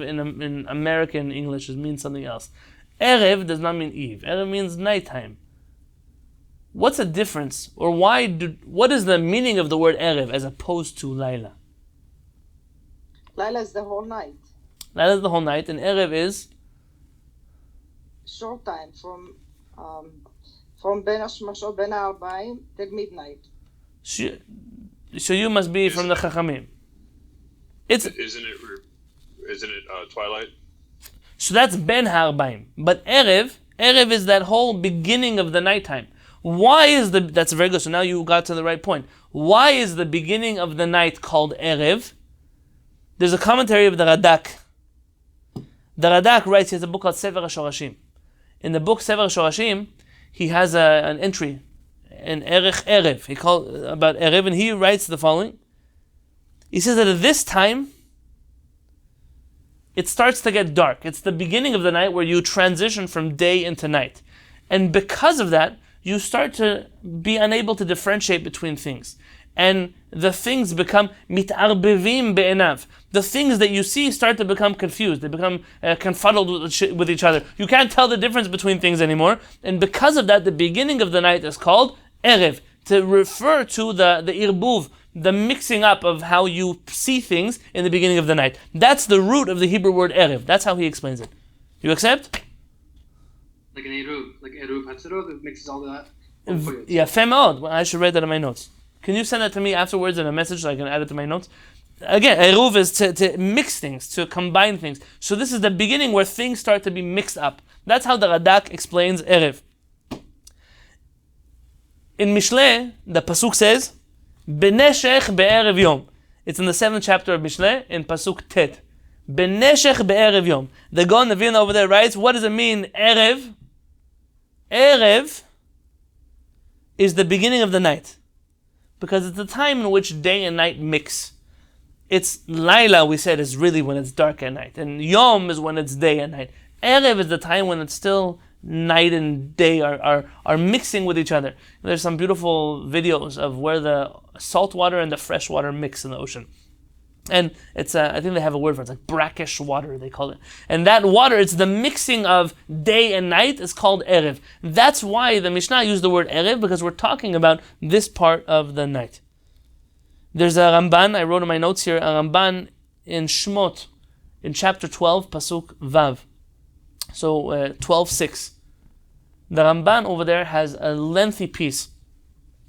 in American English means something else. Erev does not mean Eve. Erev means nighttime. What's the difference? Or what is the meaning of the word Erev as opposed to Laila? Laila is the whole night. Laila is the whole night, and Erev is? Short time, from Ben Hashmashot, Ben Ha'arbaim till midnight. So you must be from the Chachamim. Isn't it twilight? So that's Ben Ha'arbaim. But Erev is that whole beginning of the nighttime. That's very good. So now you got to the right point. Why is the beginning of the night called Erev? There's a commentary of the Radak. The Radak writes, he has a book called Sefer HaShorashim. In the book Sefer Shorashim, he has an entry, an Erech Erev. He called about Erev, and he writes the following. He says that at this time, it starts to get dark. It's the beginning of the night where you transition from day into night. And because of that, you start to be unable to differentiate between things. And the things become mit'arbevim be'enav. The things that you see start to become confused. They become confuddled with each other. You can't tell the difference between things anymore. And because of that, the beginning of the night is called Erev, to refer to the irbuv, the mixing up of how you see things in the beginning of the night. That's the root of the Hebrew word Erev. That's how he explains it. You accept? Like an Eruv, like Eruv Hatzirot, that mixes all that. Yeah, Femod. I should write that in my notes. Can you send that to me afterwards in a message so I can add it to my notes? Again, Eruv is to mix things, to combine things. So this is the beginning where things start to be mixed up. That's how the Radak explains Erev. In Mishleh, the Pasuk says, Beneshech be'erev yom. It's in the 7th chapter of Mishleh, in Pasuk Tet. Beneshech be'erev yom. The Gaon of Vilna over there writes, what does it mean, Erev? Erev is the beginning of the night. Because it's the time in which day and night mix. It's Laila, we said, is really when it's dark at night. And Yom is when it's day and night. Erev is the time when it's still night and day are mixing with each other. There's some beautiful videos of where the salt water and the fresh water mix in the ocean. And it's, I think they have a word for it. It's like brackish water, they call it. And that water, it's the mixing of day and night, is called Erev. That's why the Mishnah used the word Erev, because we're talking about this part of the night. There's a Ramban, I wrote in my notes here, a Ramban in Shmot, in chapter 12, Pasuk Vav. So 12:6. The Ramban over there has a lengthy piece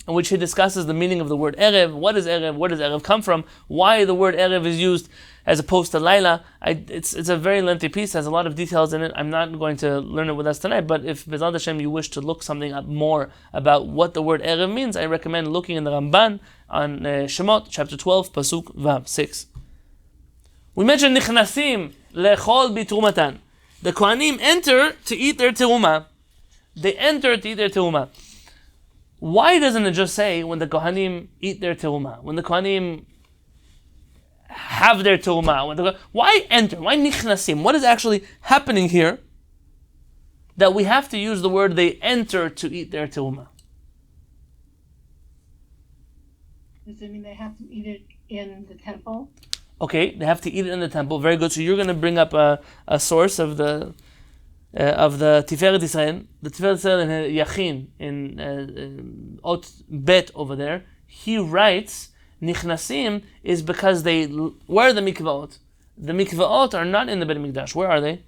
in which he discusses the meaning of the word Erev. What is Erev? Where does Erev come from? Why the word Erev is used as opposed to Laila. It's a very lengthy piece, has a lot of details in it. I'm not going to learn it with us tonight, but if B'ezrat Hashem you wish to look something up more about what the word Erev means, I recommend looking in the Ramban on Shemot, chapter 12, Pasuk Vav 6. We mentioned Nichnasim lechol bitrumatan. The Kohanim enter to eat their teruma. They enter to eat their teruma. Why doesn't it just say when the Kohanim eat their teruma? When the Kohanim have their teruma? Why enter? Why nichnasim? What is actually happening here that we have to use the word they enter to eat their teruma? Does it mean they have to eat it in the temple? Okay, they have to eat it in the temple. Very good. So you're going to bring up a source of the Tiferet Yisrael. The Tiferet Yisrael in Yachin, in Ot Bet over there, he writes, Nichnasim is because where are the mikvaot? The mikvaot are not in the Beit HaMikdash. Where are they?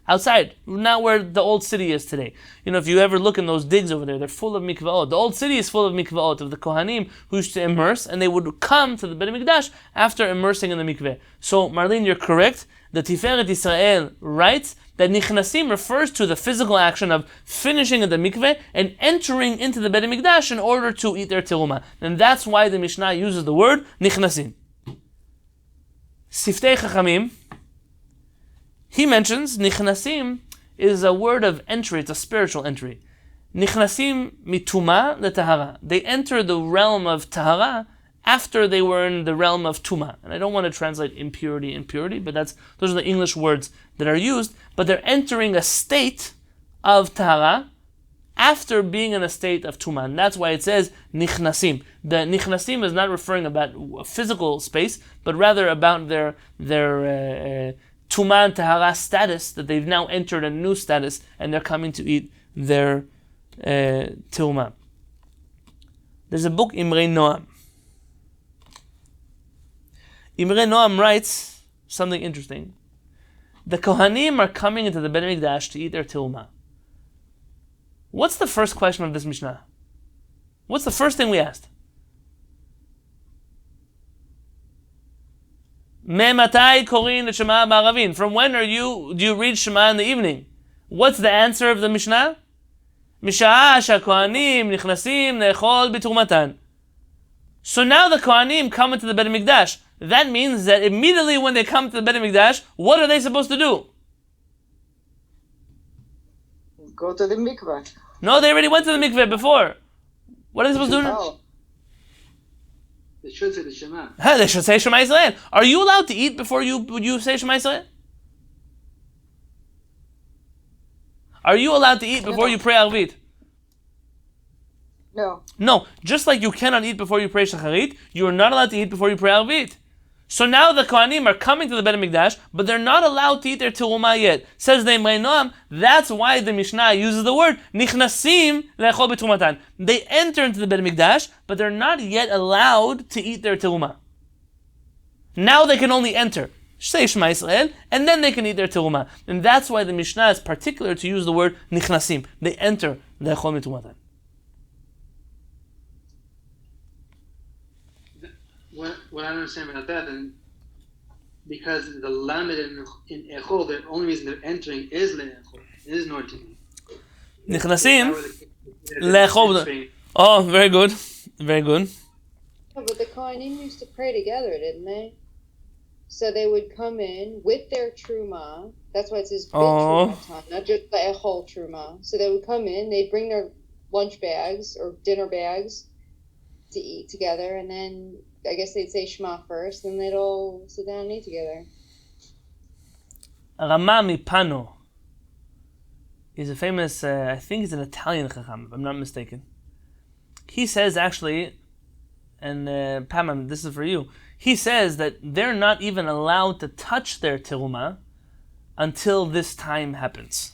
Outside. Not where the old city is today. You know, if you ever look in those digs over there, they're full of mikvaot. The old city is full of mikvaot, of the Kohanim who used to immerse, and they would come to the Beit HaMikdash after immersing in the mikveh. So, Marlene, you're correct. The Tiferet Yisrael writes that Nichnasim refers to the physical action of finishing in the mikveh and entering into the Beit HaMikdash in order to eat their teruma. And that's why the Mishnah uses the word Nichnasim. Siftei Chachamim, he mentions Nichnasim is a word of entry, it's a spiritual entry. Nichnasim mituma letahara. They enter the realm of tahara after they were in the realm of tuma. And I don't want to translate impurity, but those are the English words that are used. But they're entering a state of tahara after being in a state of tuma. And that's why it says Nichnasim. The Nichnasim is not referring about a physical space, but rather about their Tuma and Tahara status, that they've now entered a new status and they're coming to eat their Tuma. There's a book, Imrei Noam. Imrei Noam writes something interesting. The Kohanim are coming into the Beit HaMikdash to eat their Tuma. What's the first question of this Mishnah? What's the first thing we asked? From when do you read Shema in the evening? What's the answer of the Mishnah? So now the Kohanim come into the Beit HaMikdash. that means that immediately when they come to the Beit HaMikdash, what are they supposed to do? Go to the mikveh. No, they already went to the mikveh before. What are they supposed to do? Oh. They should say the Shema. They should say Shema Yisrael. Are you allowed to eat before you say Shema Yisrael? Are you allowed to eat before you pray Arvit? No. No. Just like you cannot eat before you pray Shacharit, you are not allowed to eat before you pray Arvit. So now the Kohanim are coming to the Beit HaMikdash, but they're not allowed to eat their terumah yet. Says the Imrei Noam, that's why the Mishnah uses the word Nichnasim le'echol b'terumatan. They enter into the Beit HaMikdash, but they're not yet allowed to eat their terumah. Now they can only enter, say Shema Yisrael, and then they can eat their terumah. And that's why the Mishnah is particular to use the word Nichnasim. They enter le'echol b'terumatan. What I don't understand about that, and because the lamed in echol, the only reason they're entering is le'echol, is in order to eat. Nichnasim le'echol. Oh, very good, very good. No, but the Kohanim used to pray together, didn't they? So they would come in with their truma. That's why it says big truma, not just the echol truma. So they would come in, they'd bring their lunch bags or dinner bags to eat together, and then I guess they'd say Shema first, then they'd all sit down and eat together. Rama Mipano is a famous, I think he's an Italian Chacham, if I'm not mistaken. He says actually, and Pamam, this is for you, he says that they're not even allowed to touch their terumah until this time happens.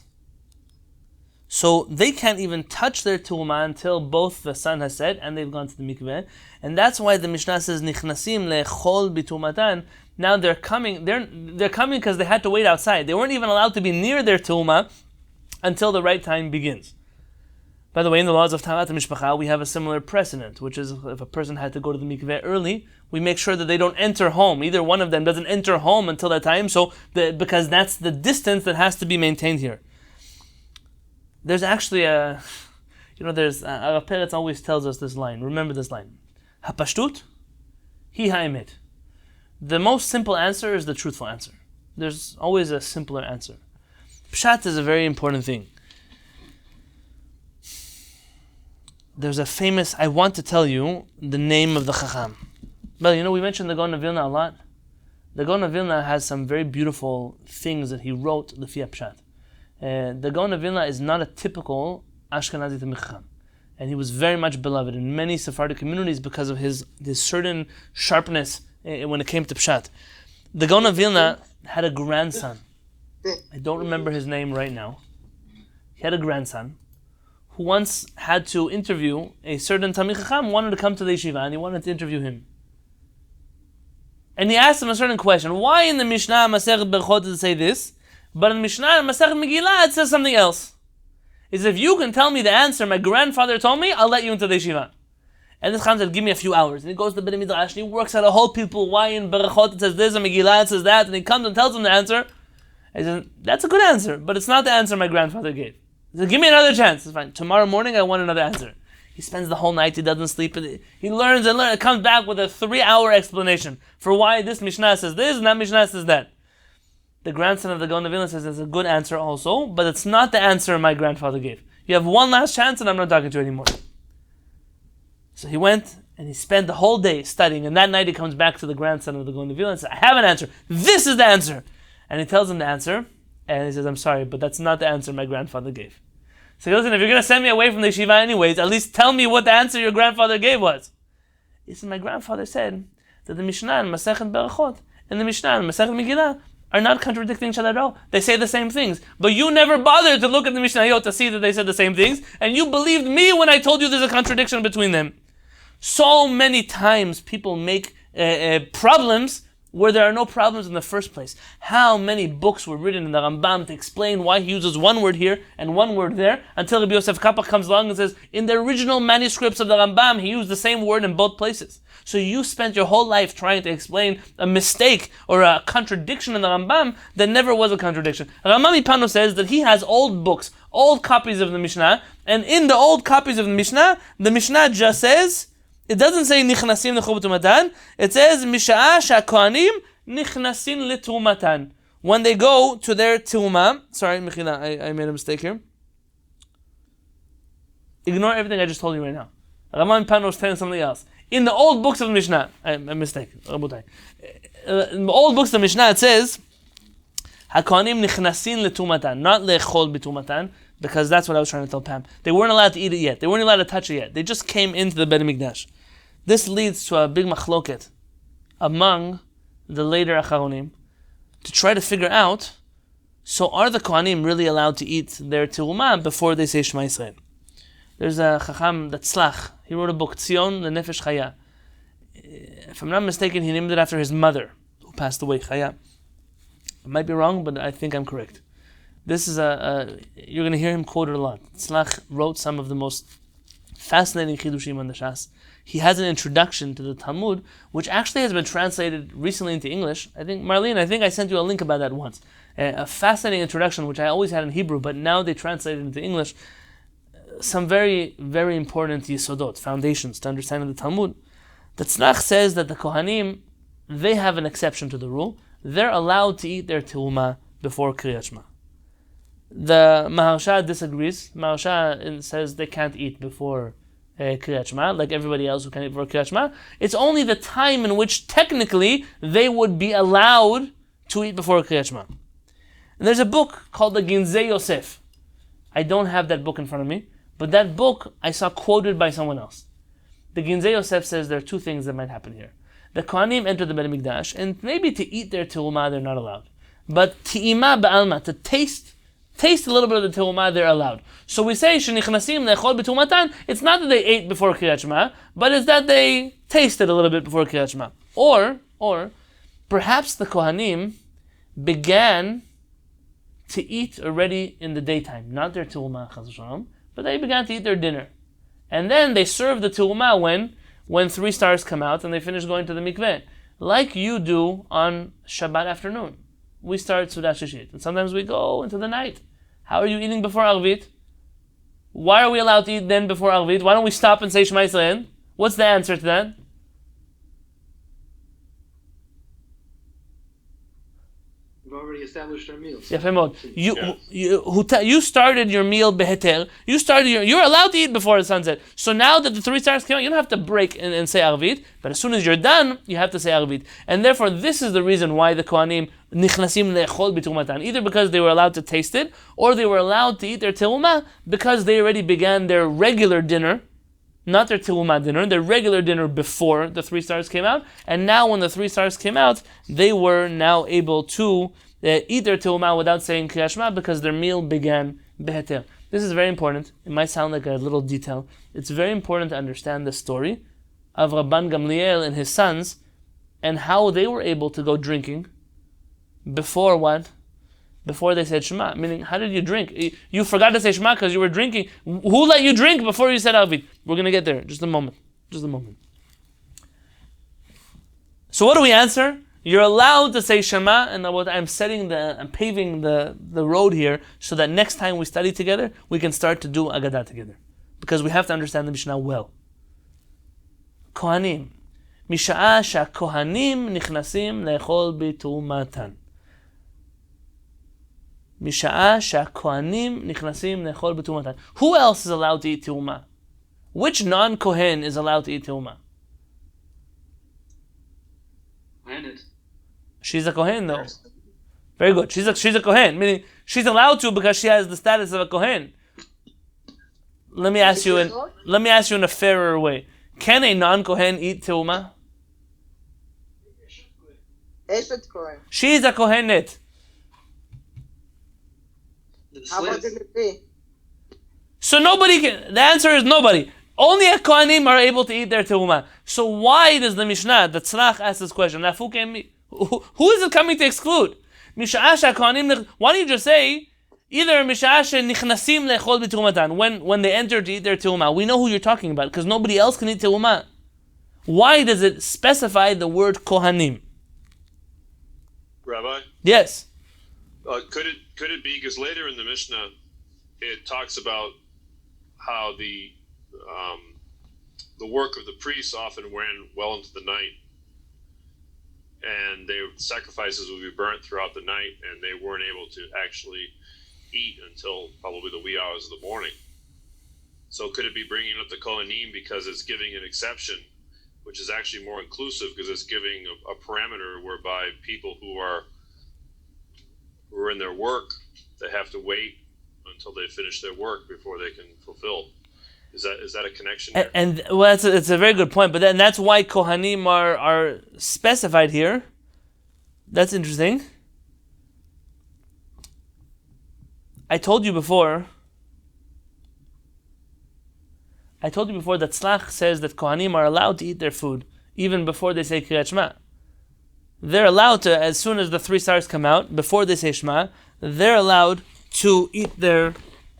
So they can't even touch their terumah until both the sun has set and they've gone to the mikveh. And that's why the Mishnah says, Nichnasim le'echol b'terumatan. Now they're coming because they had to wait outside. They weren't even allowed to be near their terumah until the right time begins. By the way, in the laws of Taharat Mishpacha, we have a similar precedent, which is if a person had to go to the mikveh early, we make sure that they don't enter home. Either one of them doesn't enter home until that time, because that's the distance that has to be maintained here. There's actually Rav Peretz always tells us this line. Remember this line. Hapashtut, hi ha'emet. The most simple answer is the truthful answer. There's always a simpler answer. Peshat is a very important thing. There's a famous, I want to tell you the name of the Chacham. Well, we mentioned the Gaon of Vilna a lot. The Gaon of Vilna has some very beautiful things that he wrote, the Fia Peshat. The Gaon of Vilna is not a typical Ashkenazi Talmid Chacham, and he was very much beloved in many Sephardic communities because of his certain sharpness when it came to Peshat. The Gaon of Vilna had a grandson. I don't remember his name right now. He had a grandson who once had to interview a certain Talmid Chacham, wanted to come to the yeshiva, and he wanted to interview him. And he asked him a certain question. Why in the Mishnah Masechet Berachot does it say this? But in the Mishnah, Masechet Megillah, it says something else. It says, if you can tell me the answer my grandfather told me, I'll let you into the yeshiva. And this Chacham said, give me a few hours. And he goes to the Beit Midrash, and he works out a whole people, why in Berachot it says this, and Megillah it says that, and he comes and tells him the answer. And he says, that's a good answer, but it's not the answer my grandfather gave. He said, give me another chance. It's fine. Tomorrow morning, I want another answer. He spends the whole night, he doesn't sleep, he learns and learns, comes back with a 3-hour explanation for why this Mishnah says this, and that Mishnah says that. The grandson of the Gaon of Vilna says it's a good answer also, but it's not the answer my grandfather gave. You have one last chance and I'm not talking to you anymore. So he went and he spent the whole day studying, and that night he comes back to the grandson of the Gaon of Vilna and says, I have an answer. This is the answer. And he tells him the answer, and he says, I'm sorry, but that's not the answer my grandfather gave. So he goes, listen, if you're going to send me away from the yeshiva anyways, at least tell me what the answer your grandfather gave was. He said, my grandfather said that the Mishnah and Masechet Berachot and the Mishnah and Masechet Megillah are not contradicting each other at all. They say the same things. But you never bothered to look at the Mishnayot to see that they said the same things, and you believed me when I told you there's a contradiction between them. So many times people make problems where there are no problems in the first place. How many books were written in the Rambam to explain why he uses one word here and one word there, until Rabbi Yosef Kapach comes along and says, in the original manuscripts of the Rambam, he used the same word in both places. So you spent your whole life trying to explain a mistake or a contradiction in the Rambam that never was a contradiction. Rama Mipano says that he has old books, old copies of the Mishnah, and in the old copies of the Mishnah just says It doesn't say nichnasim lechol b'tumatan. It says misha'a she'kohanim nichnasin letrumatan. When they go to their teruma. Sorry, Mechila, I made a mistake here. Ignore everything I just told you right now. Raman Pan was telling something else. In the old books of the Mishnah, a mistake. In the old books of the Mishnah, it says hakohanim nichnasin letumatan, not lechol b'tumatan, because that's what I was trying to tell Pam. They weren't allowed to eat it yet. They weren't allowed to touch it yet. They just came into the Beit HaMikdash. This leads to a big machloket among the later Acharonim to try to figure out, so are the Kohanim really allowed to eat their teruma before they say Shema Yisrael? There's a Chacham Tzlach. He wrote a book, Tzion Lenefesh Chaya. If I'm not mistaken, he named it after his mother, who passed away, Chaya. I might be wrong, but I think I'm correct. This is you're going to hear him quoted a lot. Tzlach wrote some of the most fascinating chidushim on the Shas. He has an introduction to the Talmud, which actually has been translated recently into English. I think, Marlene, I sent you a link about that once. A fascinating introduction, which I always had in Hebrew, but now they translated it into English. Some very, very important yesodot, foundations to understanding the Talmud. The Tzlach says that the Kohanim, they have an exception to the rule. They're allowed to eat their teruma before Kriyat Shema. The Maharsha disagrees. Maharsha says they can't eat before Kriyat Shema, like everybody else who can eat before Kriyat Shema. It's only the time in which technically they would be allowed to eat before Kriyat Shema. And there's a book called the Ginzei Yosef. I don't have that book in front of me, but that book I saw quoted by someone else. The Ginzei Yosef says there are two things that might happen here. The Kohanim enter the Beit HaMikdash, and maybe to eat their teruma they're not allowed. But ti'ima ba'alma, to taste a little bit of the teruma, they're allowed. So we say, shenichnasim lechol b'tumatan, it's not that they ate before Kriyat Shema, but it's that they tasted a little bit before Kriyat Shema. Or perhaps the Kohanim began to eat already in the daytime, not their teruma, chas v'shalom, but they began to eat their dinner. And then they serve the teruma when 3 stars come out and they finish going to the mikveh. Like you do on Shabbat afternoon. We start Sudat Shishit, and sometimes we go into the night. How are you eating before Arvit? Why are we allowed to eat then before Arvit? Why don't we stop and say Shema Yisrael? What's the answer to that? We've already established our meals. You started your meal beheter. You're allowed to eat before the sunset. So now that the 3 stars came out, you don't have to break and say Arvit. But as soon as you're done, you have to say Arvit. And therefore, this is the reason why the Kohanim nichnasim lechol b'tumatan. Either because they were allowed to taste it, or they were allowed to eat their teruma because they already began their regular dinner, not their teruma dinner, their regular dinner before the 3 stars came out. And now when the 3 stars came out, they were now able to eat their teruma without saying Kriyat Shema because their meal began beheter. This is very important. It might sound like a little detail. It's very important to understand the story of Rabban Gamliel and his sons and how they were able to go drinking before what? Before they said Shema. Meaning, how did you drink? You forgot to say Shema because you were drinking. Who let you drink before you said Arvit? We're going to get there. Just a moment. So what do we answer? You're allowed to say Shema, and I'm paving the road here so that next time we study together, we can start to do Aggadeta together. Because we have to understand the Mishnah well. Kohanim. Misha'a she'kohanim nichnasim lechol b'tumatan. Misha'a she'kohanim nichnasim lechol b'tumatan. Who else is allowed to eat teruma? Which non-kohen is allowed to eat teruma? She's a kohen, though. Very good. She's a kohen, meaning she's allowed to because she has the status of a kohen. Let me ask you in a fairer way. Can a non-kohen eat teruma? She's a kohenet. How about the Levi? So nobody can. The answer is nobody. Only a kohanim are able to eat their teruma. So why does the Mishnah, the Tzlach, ask this question? Who is it coming to exclude? Why don't you just say either nichnasim lechol b'terumatan, when they enter to eat their teruma? We know who you're talking about because nobody else can eat teruma. Why does it specify the word kohanim? Rabbi? Yes. Could it be because later in the Mishnah it talks about how the the work of the priests often went well into the night, and sacrifices would be burnt throughout the night, and they weren't able to actually eat until probably the wee hours of the morning. So could it be bringing up the Kohanim because it's giving an exception, which is actually more inclusive because it's giving a parameter whereby people who are in their work, they have to wait until they finish their work before they can fulfill. Is that a connection here? And well, it's a very good point. But then that's why Kohanim are specified here. That's interesting. I told you before that Tzlach says that Kohanim are allowed to eat their food even before they say Kriyat Shema. They're allowed to, as soon as the 3 stars come out, before they say Shema, they're allowed to eat their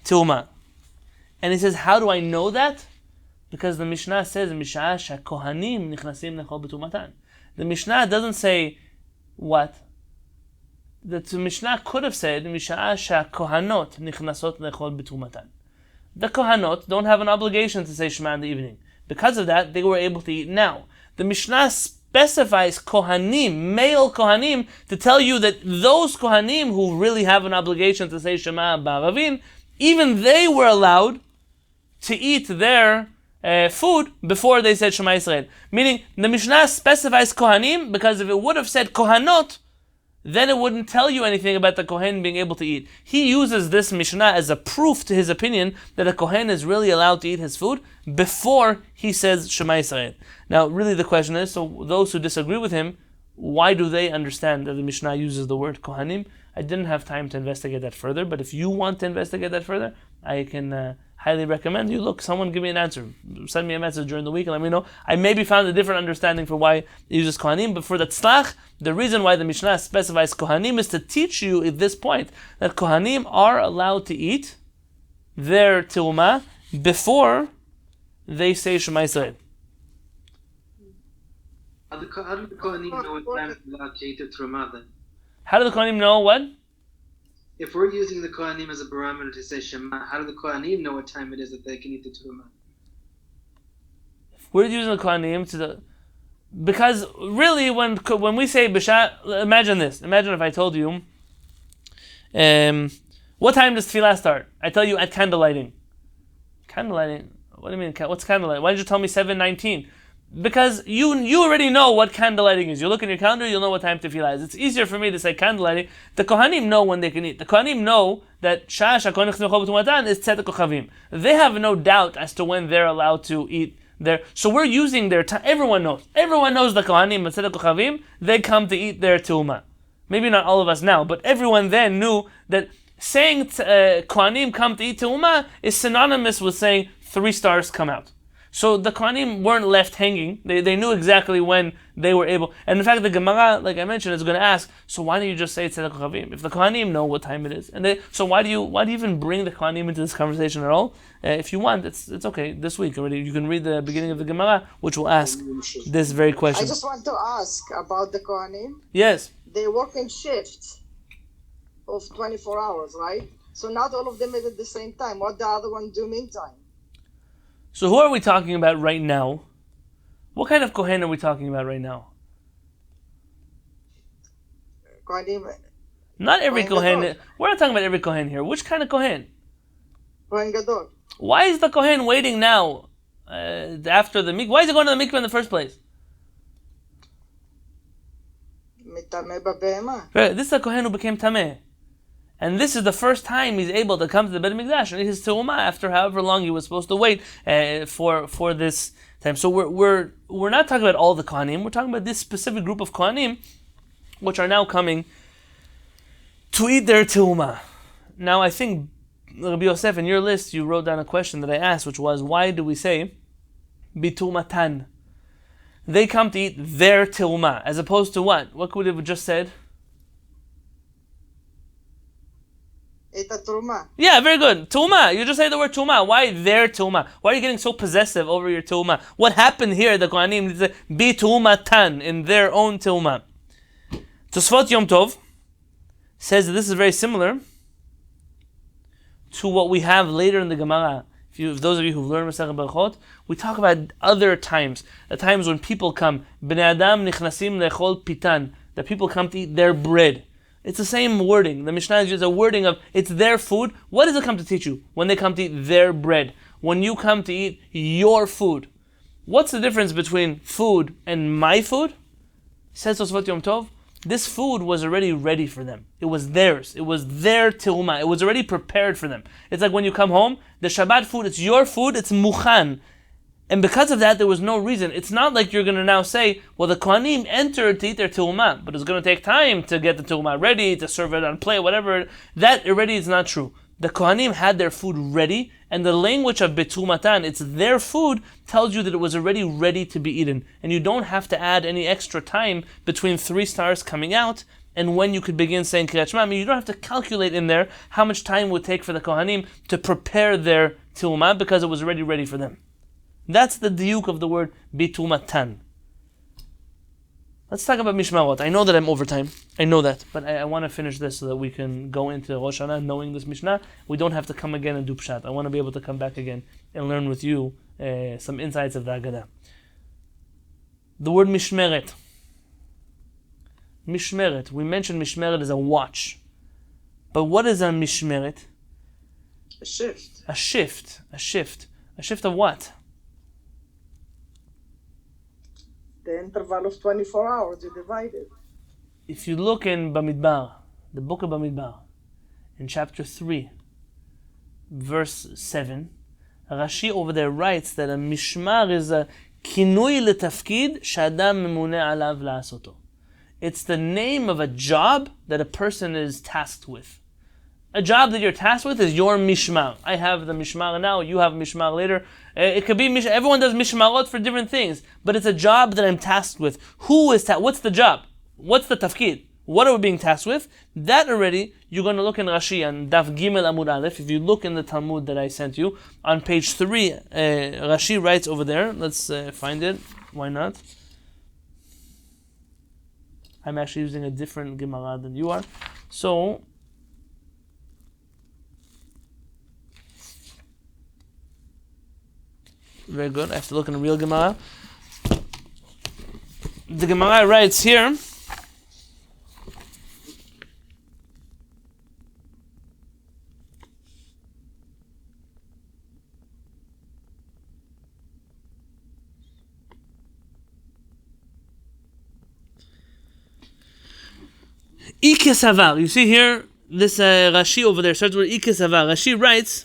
Tilma. And he says, how do I know that? Because the Mishnah says, Misha'ah sha'kohanim nichnasim lechol b'tumatan. The Mishnah doesn't say what? The Mishnah could have said, Misha'ah sha'kohanot nichnasot lechol b'tumatan. The Kohanot don't have an obligation to say Shema in the evening. Because of that, they were able to eat now. The Mishnah specifies Kohanim, male Kohanim, to tell you that those Kohanim who really have an obligation to say Shema ba'aravin, even they were allowed to eat their food before they said Shema Yisrael. Meaning, the Mishnah specifies Kohanim because if it would have said Kohanot, then it wouldn't tell you anything about the Kohen being able to eat. He uses this Mishnah as a proof to his opinion that a Kohen is really allowed to eat his food before he says Shema Yisrael. Now, really the question is, so those who disagree with him, why do they understand that the Mishnah uses the word Kohanim? I didn't have time to investigate that further, but if you want to investigate that further, I can highly recommend you. Look, someone give me an answer. Send me a message during the week and let me know. I maybe found a different understanding for why it uses Kohanim, but for the Tzlach, the reason why the Mishnah specifies Kohanim is to teach you at this point that Kohanim are allowed to eat their Tilma before they say Shema Yisrael. How do the Kohanim know what time they're allowed to eat their Truma then? How do the Kohanim know what? If we're using the Kohanim as a barometer to say Shema, how do the Kohanim know what time it is that they can eat the Truma? We're using the Kohanim because really when we say Peshat, imagine this. Imagine if I told you, what time does Tefillah start? I tell you at candlelighting. Candlelighting? What do you mean? What's candlelight? Why did you tell me 7:19? Because you already know what candlelighting is. You look in your calendar, you'll know what time Tefillah is. It's easier for me to say candlelighting. The Kohanim know when they can eat. The Kohanim know that Shaar she'kohen nichnas lechol b'tumatan is tzedek kochavim. They have no doubt as to when they're allowed to eat their. So we're using their time. Everyone knows. Everyone knows the Kohanim and tzedek kochavim. They come to eat their tulma. Maybe not all of us now, but everyone then knew that saying Kohanim come to eat tulma is synonymous with saying 3 stars come out. So the Kohanim weren't left hanging. They knew exactly when they were able. And in fact, the Gemara, like I mentioned, is going to ask, so why do you just say tzedek kochavim? If the Kohanim know what time it is, so why do you even bring the Kohanim into this conversation at all? If you want, it's okay. This week already, you can read the beginning of the Gemara, which will ask this very question. I just want to ask about the Kohanim. Yes. They work in shifts of 24 hours, right? So not all of them eat at the same time. What the other one do meantime? So who are we talking about right now? What kind of Kohen are we talking about right now? Kohanim. Not every Kohen Kohen. Gadol. We're not talking about every Kohen here. Which kind of Kohen? Kohen Gadol. Why is the Kohen waiting now after the mikveh? Why is he going to the mikveh in the first place? Mitameh b'behema. This is a Kohen who became Tameh. And this is the first time he's able to come to the Beit HaMikdash and eat his Teumah after however long he was supposed to wait for this time. So we're not talking about all the Kohanim. We're talking about this specific group of Kohanim, which are now coming to eat their Teumah. Now I think, Rabbi Yosef, in your list you wrote down a question that I asked, which was, why do we say Bitumatan? They come to eat their Teumah, as opposed to what? What could we have just said? Eat a truma. Yeah, very good. Tuma. You just say the word tuma. Why their tuma? Why are you getting so possessive over your tuma? What happened here? The Kohanim say be tumatan in their own tuma. Tosfot Yom Tov says that this is very similar to what we have later in the Gemara If those of you who've learned Masechet Berachot, we talk about other times, the times when people come, Bnei Adam nichnasim lechol pitan, that people come to eat their bread. It's the same wording. The Mishnah uses a wording of it's their food. What does it come to teach you? When they come to eat their bread. When you come to eat your food. What's the difference between food and my food? Says Tosfot Yom Tov, this food was already ready for them. It was theirs. It was their teruma. It was already prepared for them. It's like when you come home, the Shabbat food, it's your food, it's muchan. And because of that, there was no reason. It's not like you're going to now say, well, the Kohanim entered to eat their teruma, but it's going to take time to get the teruma ready, to serve it on plate, whatever. That already is not true. The Kohanim had their food ready, and the language of betrumatan, it's their food, tells you that it was already ready to be eaten. And you don't have to add any extra time between 3 stars coming out and when you could begin saying Kriyat Shema. I mean, you don't have to calculate in there how much time it would take for the Kohanim to prepare their teruma because it was already ready for them. That's the diuk of the word betrumatan. Let's talk about Mishmarot. I know that I'm over time. I know that. But I want to finish this so that we can go into Rosh Hashanah knowing this Mishnah. We don't have to come again and do Peshat. I want to be able to come back again and learn with you some insights of the Aggadeta. The word Mishmeret. Mishmeret. We mentioned Mishmeret as a watch. But what is a Mishmeret? A shift. A shift. A shift. A shift of what? The interval of 24 hours, you divide it. If you look in Bamidbar, the book of Bamidbar, in chapter 3, verse 7, Rashi over there writes that a mishmar is a kinui letafkid shadam memune alav la'asoto. It's the name of a job that a person is tasked with. A job that you're tasked with is your mishmar. I have the mishmar now, you have mishmar later. It could be, everyone does mishmarot for different things, but it's a job that I'm tasked with. What's the job? What's the tafkid? What are we being tasked with? That already, you're going to look in Rashi on Daf Gimel Amud Aleph. If you look in the Talmud that I sent you, on page 3, Rashi writes over there, let's find it, why not? I'm actually using a different Gemara than you are. So, very good. I have to look in the real Gemara. The Gemara writes here, Ikesavar. You see here, this Rashi over there starts with Ikesavar. Rashi writes,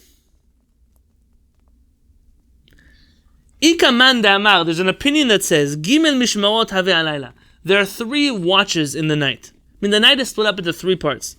Ikaman Amar, there's an opinion that says, Gimel Mishmarot Have Alayla. There are 3 watches in the night. I mean, the night is split up into 3 parts.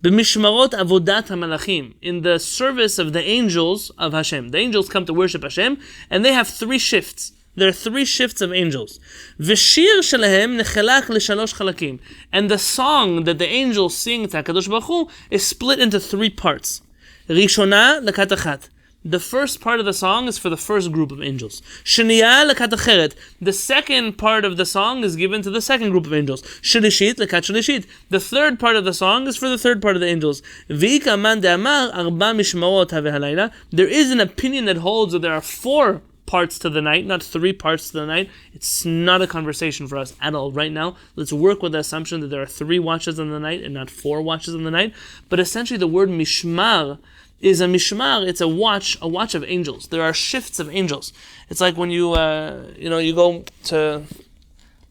B'mishmarot avodat hamalachim, in the service of the angels of Hashem. The angels come to worship Hashem, and they have 3 shifts. There are 3 shifts of angels. V'shir shelahem nechelach l'shalosh chalakim. And the song that the angels sing to HaKadosh Baruch Hu is split into 3 parts. Rishona lekat achat. The first part of the song is for the first group of angels. Sheniya lekat acheret. The second part of the song is given to the second group of angels. Shelishit lekat shelishit. The third part of the song is for the third part of the angels. V'ikaman de'amar arba mishmarot have halayla. There is an opinion that holds that there are 4 parts to the night, not 3 parts to the night. It's not a conversation for us at all right now. Let's work with the assumption that there are 3 watches in the night and not 4 watches in the night. But essentially the word mishmar is a mishmar, it's a watch of angels. There are shifts of angels. It's like when you go to,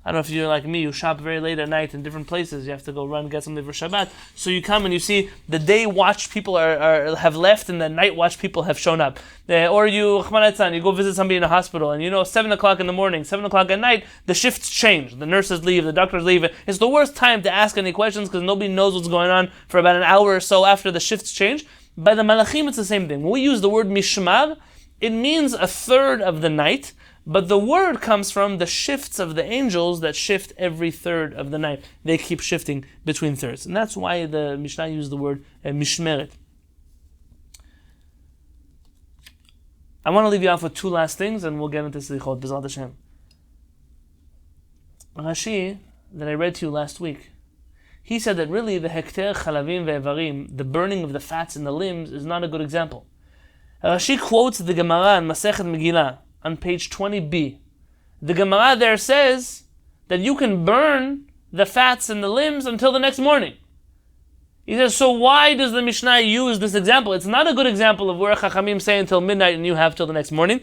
I don't know if you're like me, you shop very late at night in different places, you have to go run, get something for Shabbat. So you come and you see the day watch people have left and the night watch people have shown up. Or you go visit somebody in a hospital and 7 o'clock in the morning, 7 o'clock at night, the shifts change. The nurses leave, the doctors leave. It's the worst time to ask any questions because nobody knows what's going on for about an hour or so after the shifts change. By the Malachim, it's the same thing. When we use the word mishmar, it means a third of the night, but the word comes from the shifts of the angels that shift every third of the night. They keep shifting between thirds. And that's why the Mishnah used the word mishmeret. I want to leave you off with 2 last things, and we'll get into Slichot, B'ezrat Hashem. Rashi, that I read to you last week, he said that really the hekter chalavim ve'evarim, the burning of the fats in the limbs, is not a good example. Rashi quotes the Gemara in Masechet Megillah on page 20b. The Gemara there says that you can burn the fats and the limbs until the next morning. He says, so why does the Mishnah use this example? It's not a good example of where Chachamim say until midnight and you have till the next morning.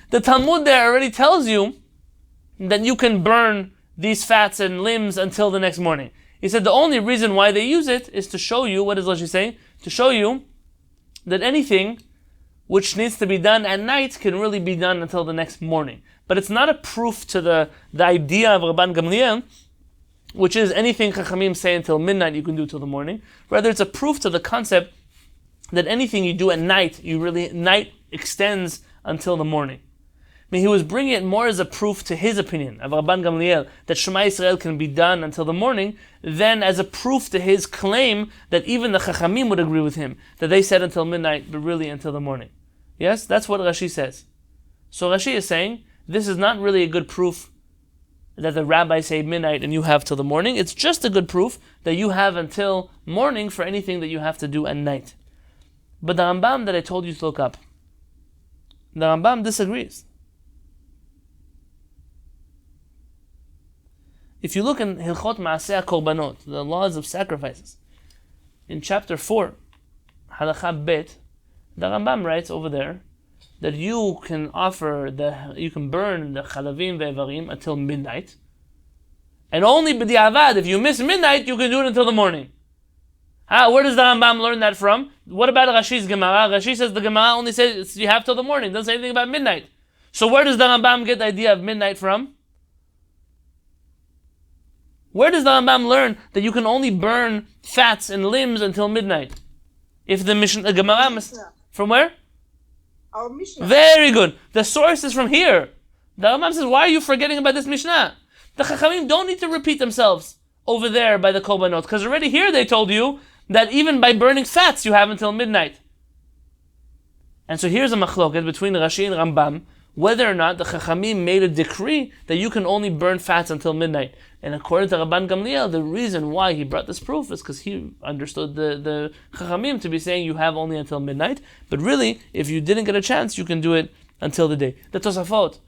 The Talmud there already tells you that you can burn these fats and limbs until the next morning. He said the only reason why they use it is to show you, what does Rashi say? To show you that anything which needs to be done at night can really be done until the next morning. But it's not a proof to the idea of Rabban Gamliel, which is anything Chachamim say until midnight you can do till the morning. Rather, it's a proof to the concept that anything you do at night, night extends until the morning. I mean, he was bringing it more as a proof to his opinion of Rabban Gamliel that Shema Yisrael can be done until the morning, than as a proof to his claim that even the Chachamim would agree with him, that they said until midnight, but really until the morning. Yes, that's what Rashi says. So Rashi is saying, this is not really a good proof that the rabbis say midnight and you have till the morning. It's just a good proof that you have until morning for anything that you have to do at night. But the Rambam that I told you to look up, the Rambam disagrees. If you look in Hilchot Maaseh HaKorbanot, the laws of sacrifices, in chapter 4, Halacha Bet, the Rambam writes over there that you can burn the chalavim ve'evarim until midnight, and only b'di'avad, if you miss midnight, you can do it until the morning. Where does the Rambam learn that from? What about Rashi's Gemara? Rashi says the Gemara only says you have till the morning, doesn't say anything about midnight. So where does the Rambam get the idea of midnight from? Where does the Rambam learn that you can only burn fats and limbs until midnight? If the Gemara from where? Our Mishnah. Very good. The source is from here. The Rambam says, why are you forgetting about this Mishnah? The Chachamim don't need to repeat themselves over there by the Korbanot, because already here they told you that even by burning fats you have until midnight. And so here's a machloket between Rashi and Rambam, whether or not the Chachamim made a decree that you can only burn fats until midnight. And according to Rabban Gamliel, the reason why he brought this proof is because he understood the Chachamim to be saying you have only until midnight. But really, if you didn't get a chance, you can do it until the day. The Tosafot,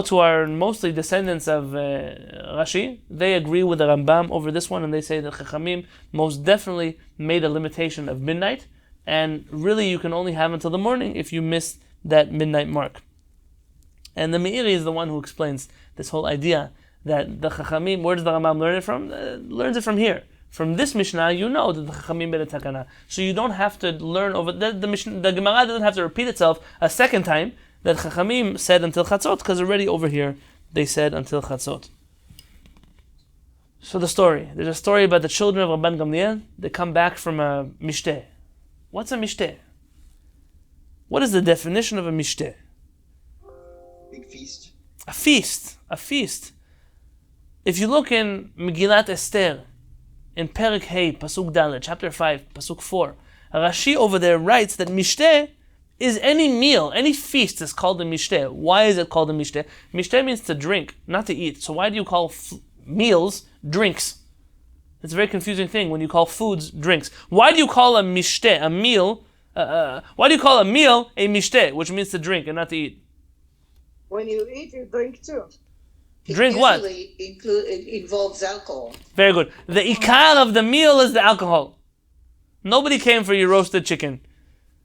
who are mostly descendants of Rashi, they agree with the Rambam over this one, and they say that Chachamim most definitely made a limitation of midnight, and really you can only have until the morning if you miss that midnight mark. And the Meiri is the one who explains this whole idea that the Chachamim, where does the Rambam learn it from? Learns it from here. From this Mishnah, you know that the Chachamim made a takana. So you don't have to learn over, the Gemara doesn't have to repeat itself a second time, that Chachamim said until Chatzot, because already over here, they said until Chatzot. So the story. There's a story about the children of Rabban Gamliel. They come back from a mishteh. What's a mishteh? What is the definition of a mishteh? Big feast. A feast. If you look in Megillat Esther, in Perek Hey, Pasuk Dalet, chapter 5, Pasuk 4, Rashi over there writes that mishteh is any meal, any feast is called a mishteh. Why is it called a mishteh? Mishteh means to drink, not to eat. So why do you call meals drinks? It's a very confusing thing when you call foods drinks. Why do you call a mishteh, a meal, why do you call a meal a mishteh, which means to drink and not to eat? When you eat, you drink too. Drink what? It involves alcohol. Very good. The ikar of the meal is the alcohol. Nobody came for your roasted chicken.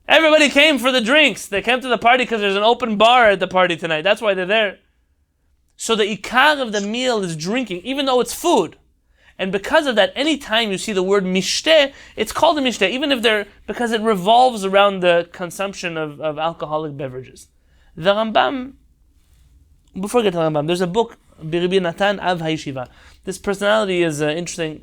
Everybody came for the drinks. They came to the party because there's an open bar at the party tonight. That's why they're there. So the ikar of the meal is drinking, even though it's food. And because of that, anytime you see the word mishteh, it's called a mishteh, because it revolves around the consumption of alcoholic beverages. The Rambam, before I get to the Rambam, there's a book, Rabbi Yonatan Halevy. This personality is interesting,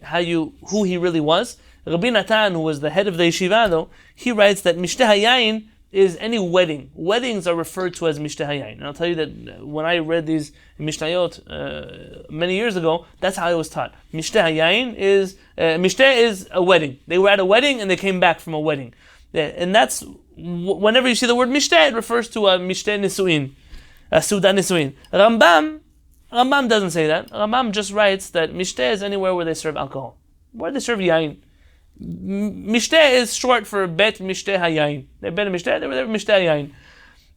who he really was. Rabbi Natan, who was the head of the yeshiva, though, he writes that mishteh hayayin is any wedding. Weddings are referred to as mishteh hayayin. And I'll tell you that when I read these mishnayot many years ago, that's how I was taught. Mishteh hayayin is a wedding. They were at a wedding and they came back from a wedding. And that's, whenever you see the word mishteh, it refers to a mishteh nisuin, a suda nisuin. Rambam doesn't say that. Rambam just writes that mishteh is anywhere where they serve alcohol, where they serve yayin. Mishteh is short for Bet Mishteh Hayayin. They're Bet Mishteh, they were Mishteh Hayayin.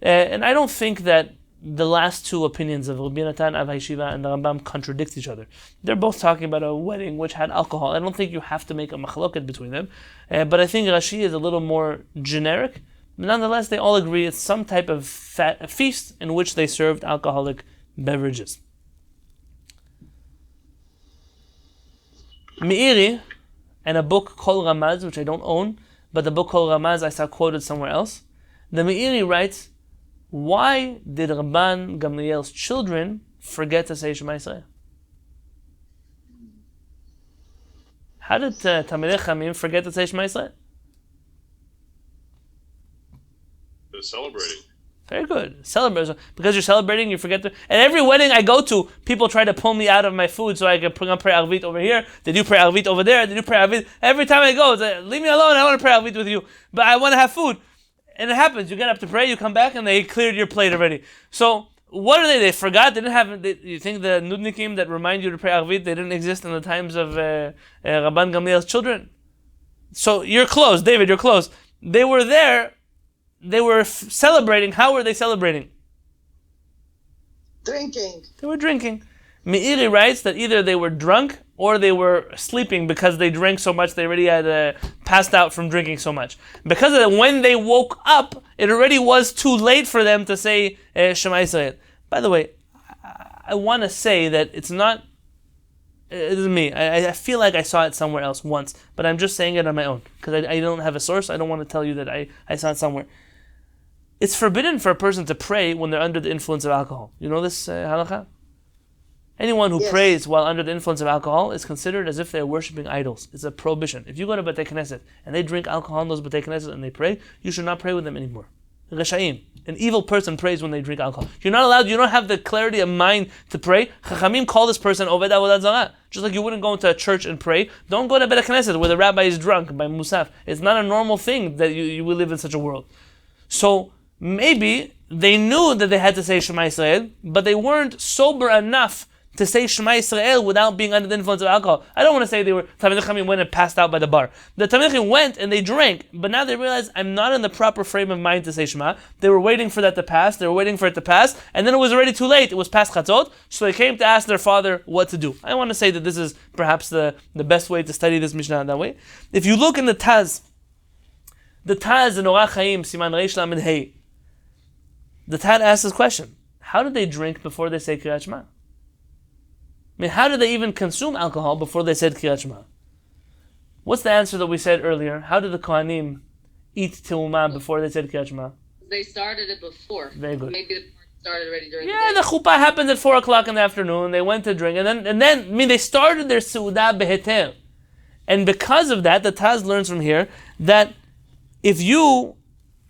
And I don't think that the last two opinions of Rabbi Yonatan Halevy and the Rambam contradict each other. They're both talking about a wedding which had alcohol. I don't think you have to make a machloket between them. But I think Rashi is a little more generic. But nonetheless, they all agree it's some type of feast in which they served alcoholic beverages. Meiri, and a book called Ramaz, which I don't own, but the book called Ramaz I saw quoted somewhere else. The Meiri writes, why did Rabban Gamliel's children forget to say Shema Yisrael? How did Talmidei Chachamim forget to say Shema Yisrael? They're celebrating. Very good. Celebrate. Because you're celebrating, you forget to... At every wedding I go to, people try to pull me out of my food so I can pray Arvit over here. They do pray Arvit over there. They do pray Arvit. Every time I go, it's like, leave me alone. I want to pray Arvit with you. But I want to have food. And it happens. You get up to pray, you come back, and they cleared your plate already. So, what are they? They forgot? They didn't have... you think the Nudnikim that remind you to pray Arvit, they didn't exist in the times of Rabban Gamliel's children? So, you're close. David, you're close. They were there... They were celebrating. How were they celebrating? Drinking. They were drinking. Meiri writes that either they were drunk or they were sleeping because they drank so much they already had passed out from drinking so much. Because of that, when they woke up, it already was too late for them to say Shema Yisrael. By the way, I want to say that it's not... It isn't me. I feel like I saw it somewhere else once, but I'm just saying it on my own because I don't have a source. I don't want to tell you that I saw it somewhere. It's forbidden for a person to pray when they're under the influence of alcohol. You know this halakha? Anyone who prays while under the influence of alcohol is considered as if they're worshipping idols. It's a prohibition. If you go to B'tei Knesset and they drink alcohol in those B'tei Knesset and they pray, you should not pray with them anymore. Resha'im. An evil person prays when they drink alcohol. You're not allowed, you don't have the clarity of mind to pray. Chachamim call this person Oved Avodat Zarah. Just like you wouldn't go into a church and pray. Don't go to B'tei Knesset where the rabbi is drunk by Musaf. It's not a normal thing that you will live in such a world. So, maybe they knew that they had to say Shema Yisrael, but they weren't sober enough to say Shema Yisrael without being under the influence of alcohol. I don't want to say they were Talmidei Chachamim went and passed out by the bar. The Talmidei Chachamim went and they drank, but now they realized I'm not in the proper frame of mind to say Shema. They were waiting for that to pass. They were waiting for it to pass, and then it was already too late. It was past Chatzot, so they came to ask their father what to do. I want to say that this is perhaps the best way to study this Mishnah that way. If you look in the Taz in Orach Chaim, Siman Reish Lamed Hei, the Taz asks this question: how did they drink before they say Kriyat Shema? I mean, how did they even consume alcohol before they said Kriyat Shema? What's the answer that we said earlier? How did the Kohanim eat Teumah before they said Kriyat Shema? They started it before. Very good. Maybe the party started already during the day. day. The chuppah happened at 4 o'clock in the afternoon. They went to drink, and then they started their Seudah Beheter. And because of that, the Taz learns from here that if you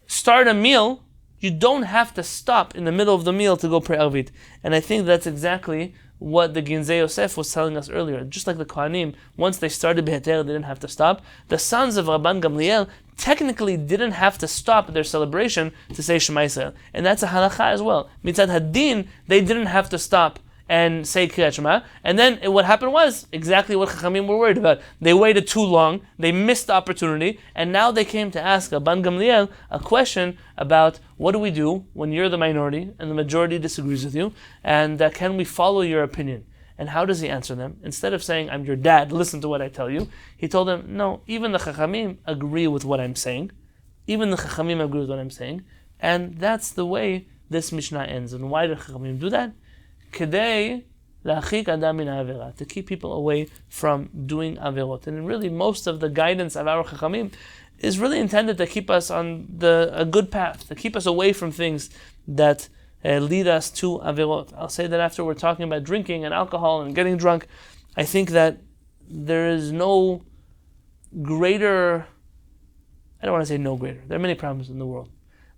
start a meal, you don't have to stop in the middle of the meal to go pray Arvit. And I think that's exactly what the Ginzei Yosef was telling us earlier. Just like the Kohanim, once they started Beheter, they didn't have to stop. The sons of Rabban Gamliel technically didn't have to stop their celebration to say Shema Yisrael. And that's a halacha as well. Mitzad Hadin, they didn't have to stop and say Kriyat Shema. And then what happened was exactly what Chachamim were worried about. They waited too long, they missed the opportunity, and now they came to ask Rabban Gamliel a question about what do we do when you're the minority and the majority disagrees with you, and can we follow your opinion? And how does he answer them? Instead of saying, I'm your dad, listen to what I tell you, he told them, no, even the Chachamim agree with what I'm saying. Even the Chachamim agree with what I'm saying. And that's the way this Mishnah ends. And why did Chachamim do that? Kedei la'achik adam min ha'avera, to keep people away from doing averot. And really, most of the guidance of our Chachamim is really intended to keep us on a good path, to keep us away from things that lead us to averot. I'll say that after we're talking about drinking and alcohol and getting drunk, I think that there is no greater, I don't want to say no greater, there are many problems in the world,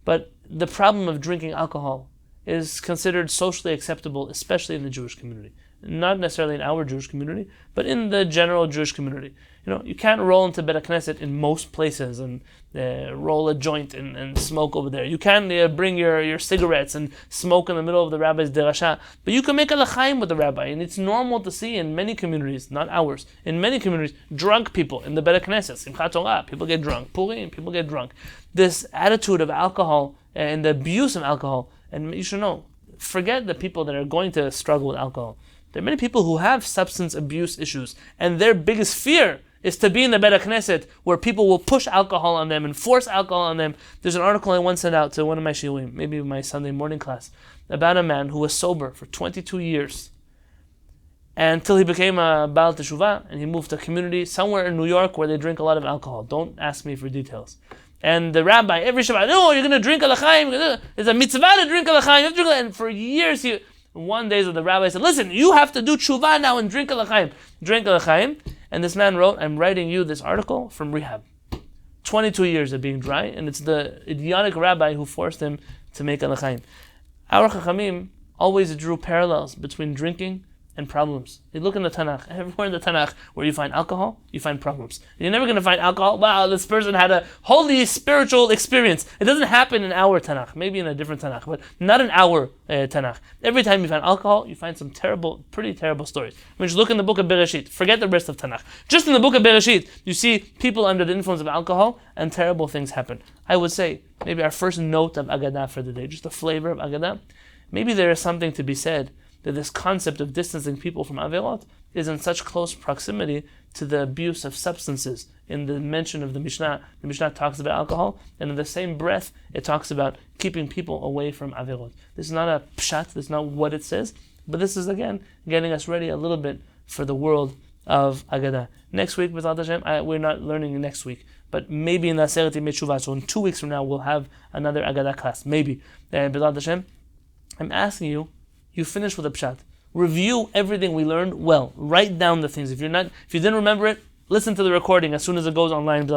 but the problem of drinking alcohol is considered socially acceptable, especially in the Jewish community. not necessarily in our Jewish community, but in the general Jewish community. You can't roll into Beit HaKnesset in most places and roll a joint and smoke over there. You can bring your cigarettes and smoke in the middle of the rabbi's derasha, but you can make a l'chaim with the rabbi, and it's normal to see in many communities, not ours, in many communities, drunk people in the Beit HaKnesset, Simchat Torah, people get drunk, Purim, people get drunk. This attitude of alcohol and the abuse of alcohol, and you should know, forget the people that are going to struggle with alcohol. There are many people who have substance abuse issues, and their biggest fear is to be in the Beit HaKnesset where people will push alcohol on them and force alcohol on them. There's an article I once sent out to one of my shiurim, maybe my Sunday morning class, about a man who was sober for 22 years until he became a Baal Teshuvah, and he moved to a community somewhere in New York where they drink a lot of alcohol. Don't ask me for details. And the rabbi, every Shabbat, you're going to drink a l'chaim. It's a mitzvah to drink a l'chaim. And for years, one day the rabbi said, listen, you have to do tshuva now and drink a l'chaim. Drink a l'chaim. And this man wrote, I'm writing you this article from rehab. 22 years of being dry, and it's the idiotic rabbi who forced him to make a l'chaim. Our Chachamim always drew parallels between drinking and problems. You look in the Tanakh, everywhere in the Tanakh where you find alcohol, you find problems. You're never going to find alcohol, wow, this person had a holy spiritual experience. It doesn't happen in our Tanakh, maybe in a different Tanakh, but not in our Tanakh. Every time you find alcohol, you find some pretty terrible stories. I mean, just look in the book of Berachot, forget the rest of Tanakh. Just in the book of Berachot, you see people under the influence of alcohol, and terrible things happen. I would say, maybe our first note of Aggadeta for the day, just a flavor of Aggadeta, maybe there is something to be said that this concept of distancing people from Averot is in such close proximity to the abuse of substances. In the mention of the Mishnah talks about alcohol, and in the same breath, it talks about keeping people away from Averot. This is not a pshat, this is not what it says, but this is, again, getting us ready a little bit for the world of Aggadeta. Next week, B'ezrat Hashem, we're not learning next week, but maybe in the Aseret Yemei Teshuvah, so in 2 weeks from now, we'll have another Aggadeta class, maybe. B'ezrat Hashem, I'm asking you, you finish with a pshat. Review everything we learned well. Write down the things. If you didn't remember it, listen to the recording as soon as it goes online.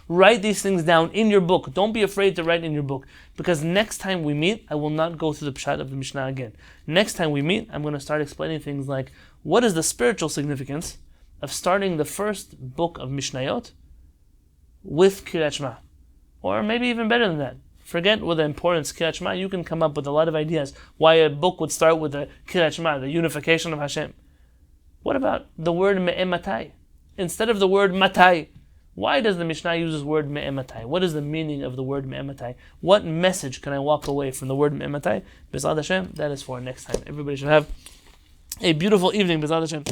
Write these things down in your book. Don't be afraid to write in your book. Because next time we meet, I will not go through the pshat of the Mishnah again. Next time we meet, I'm going to start explaining things like, what is the spiritual significance of starting the first book of Mishnayot with Kehillat Shema? Or maybe even better than that. Forget with the importance of Kehillat Shema, you can come up with a lot of ideas why a book would start with the Kehillat Shema, the unification of Hashem. What about the word me'ematai? Instead of the word matai, why does the Mishnah use this word me'ematai? What is the meaning of the word me'ematai? What message can I walk away from the word me'ematai? B'ezrat Hashem, that is for next time. Everybody should have a beautiful evening, B'ezrat Hashem.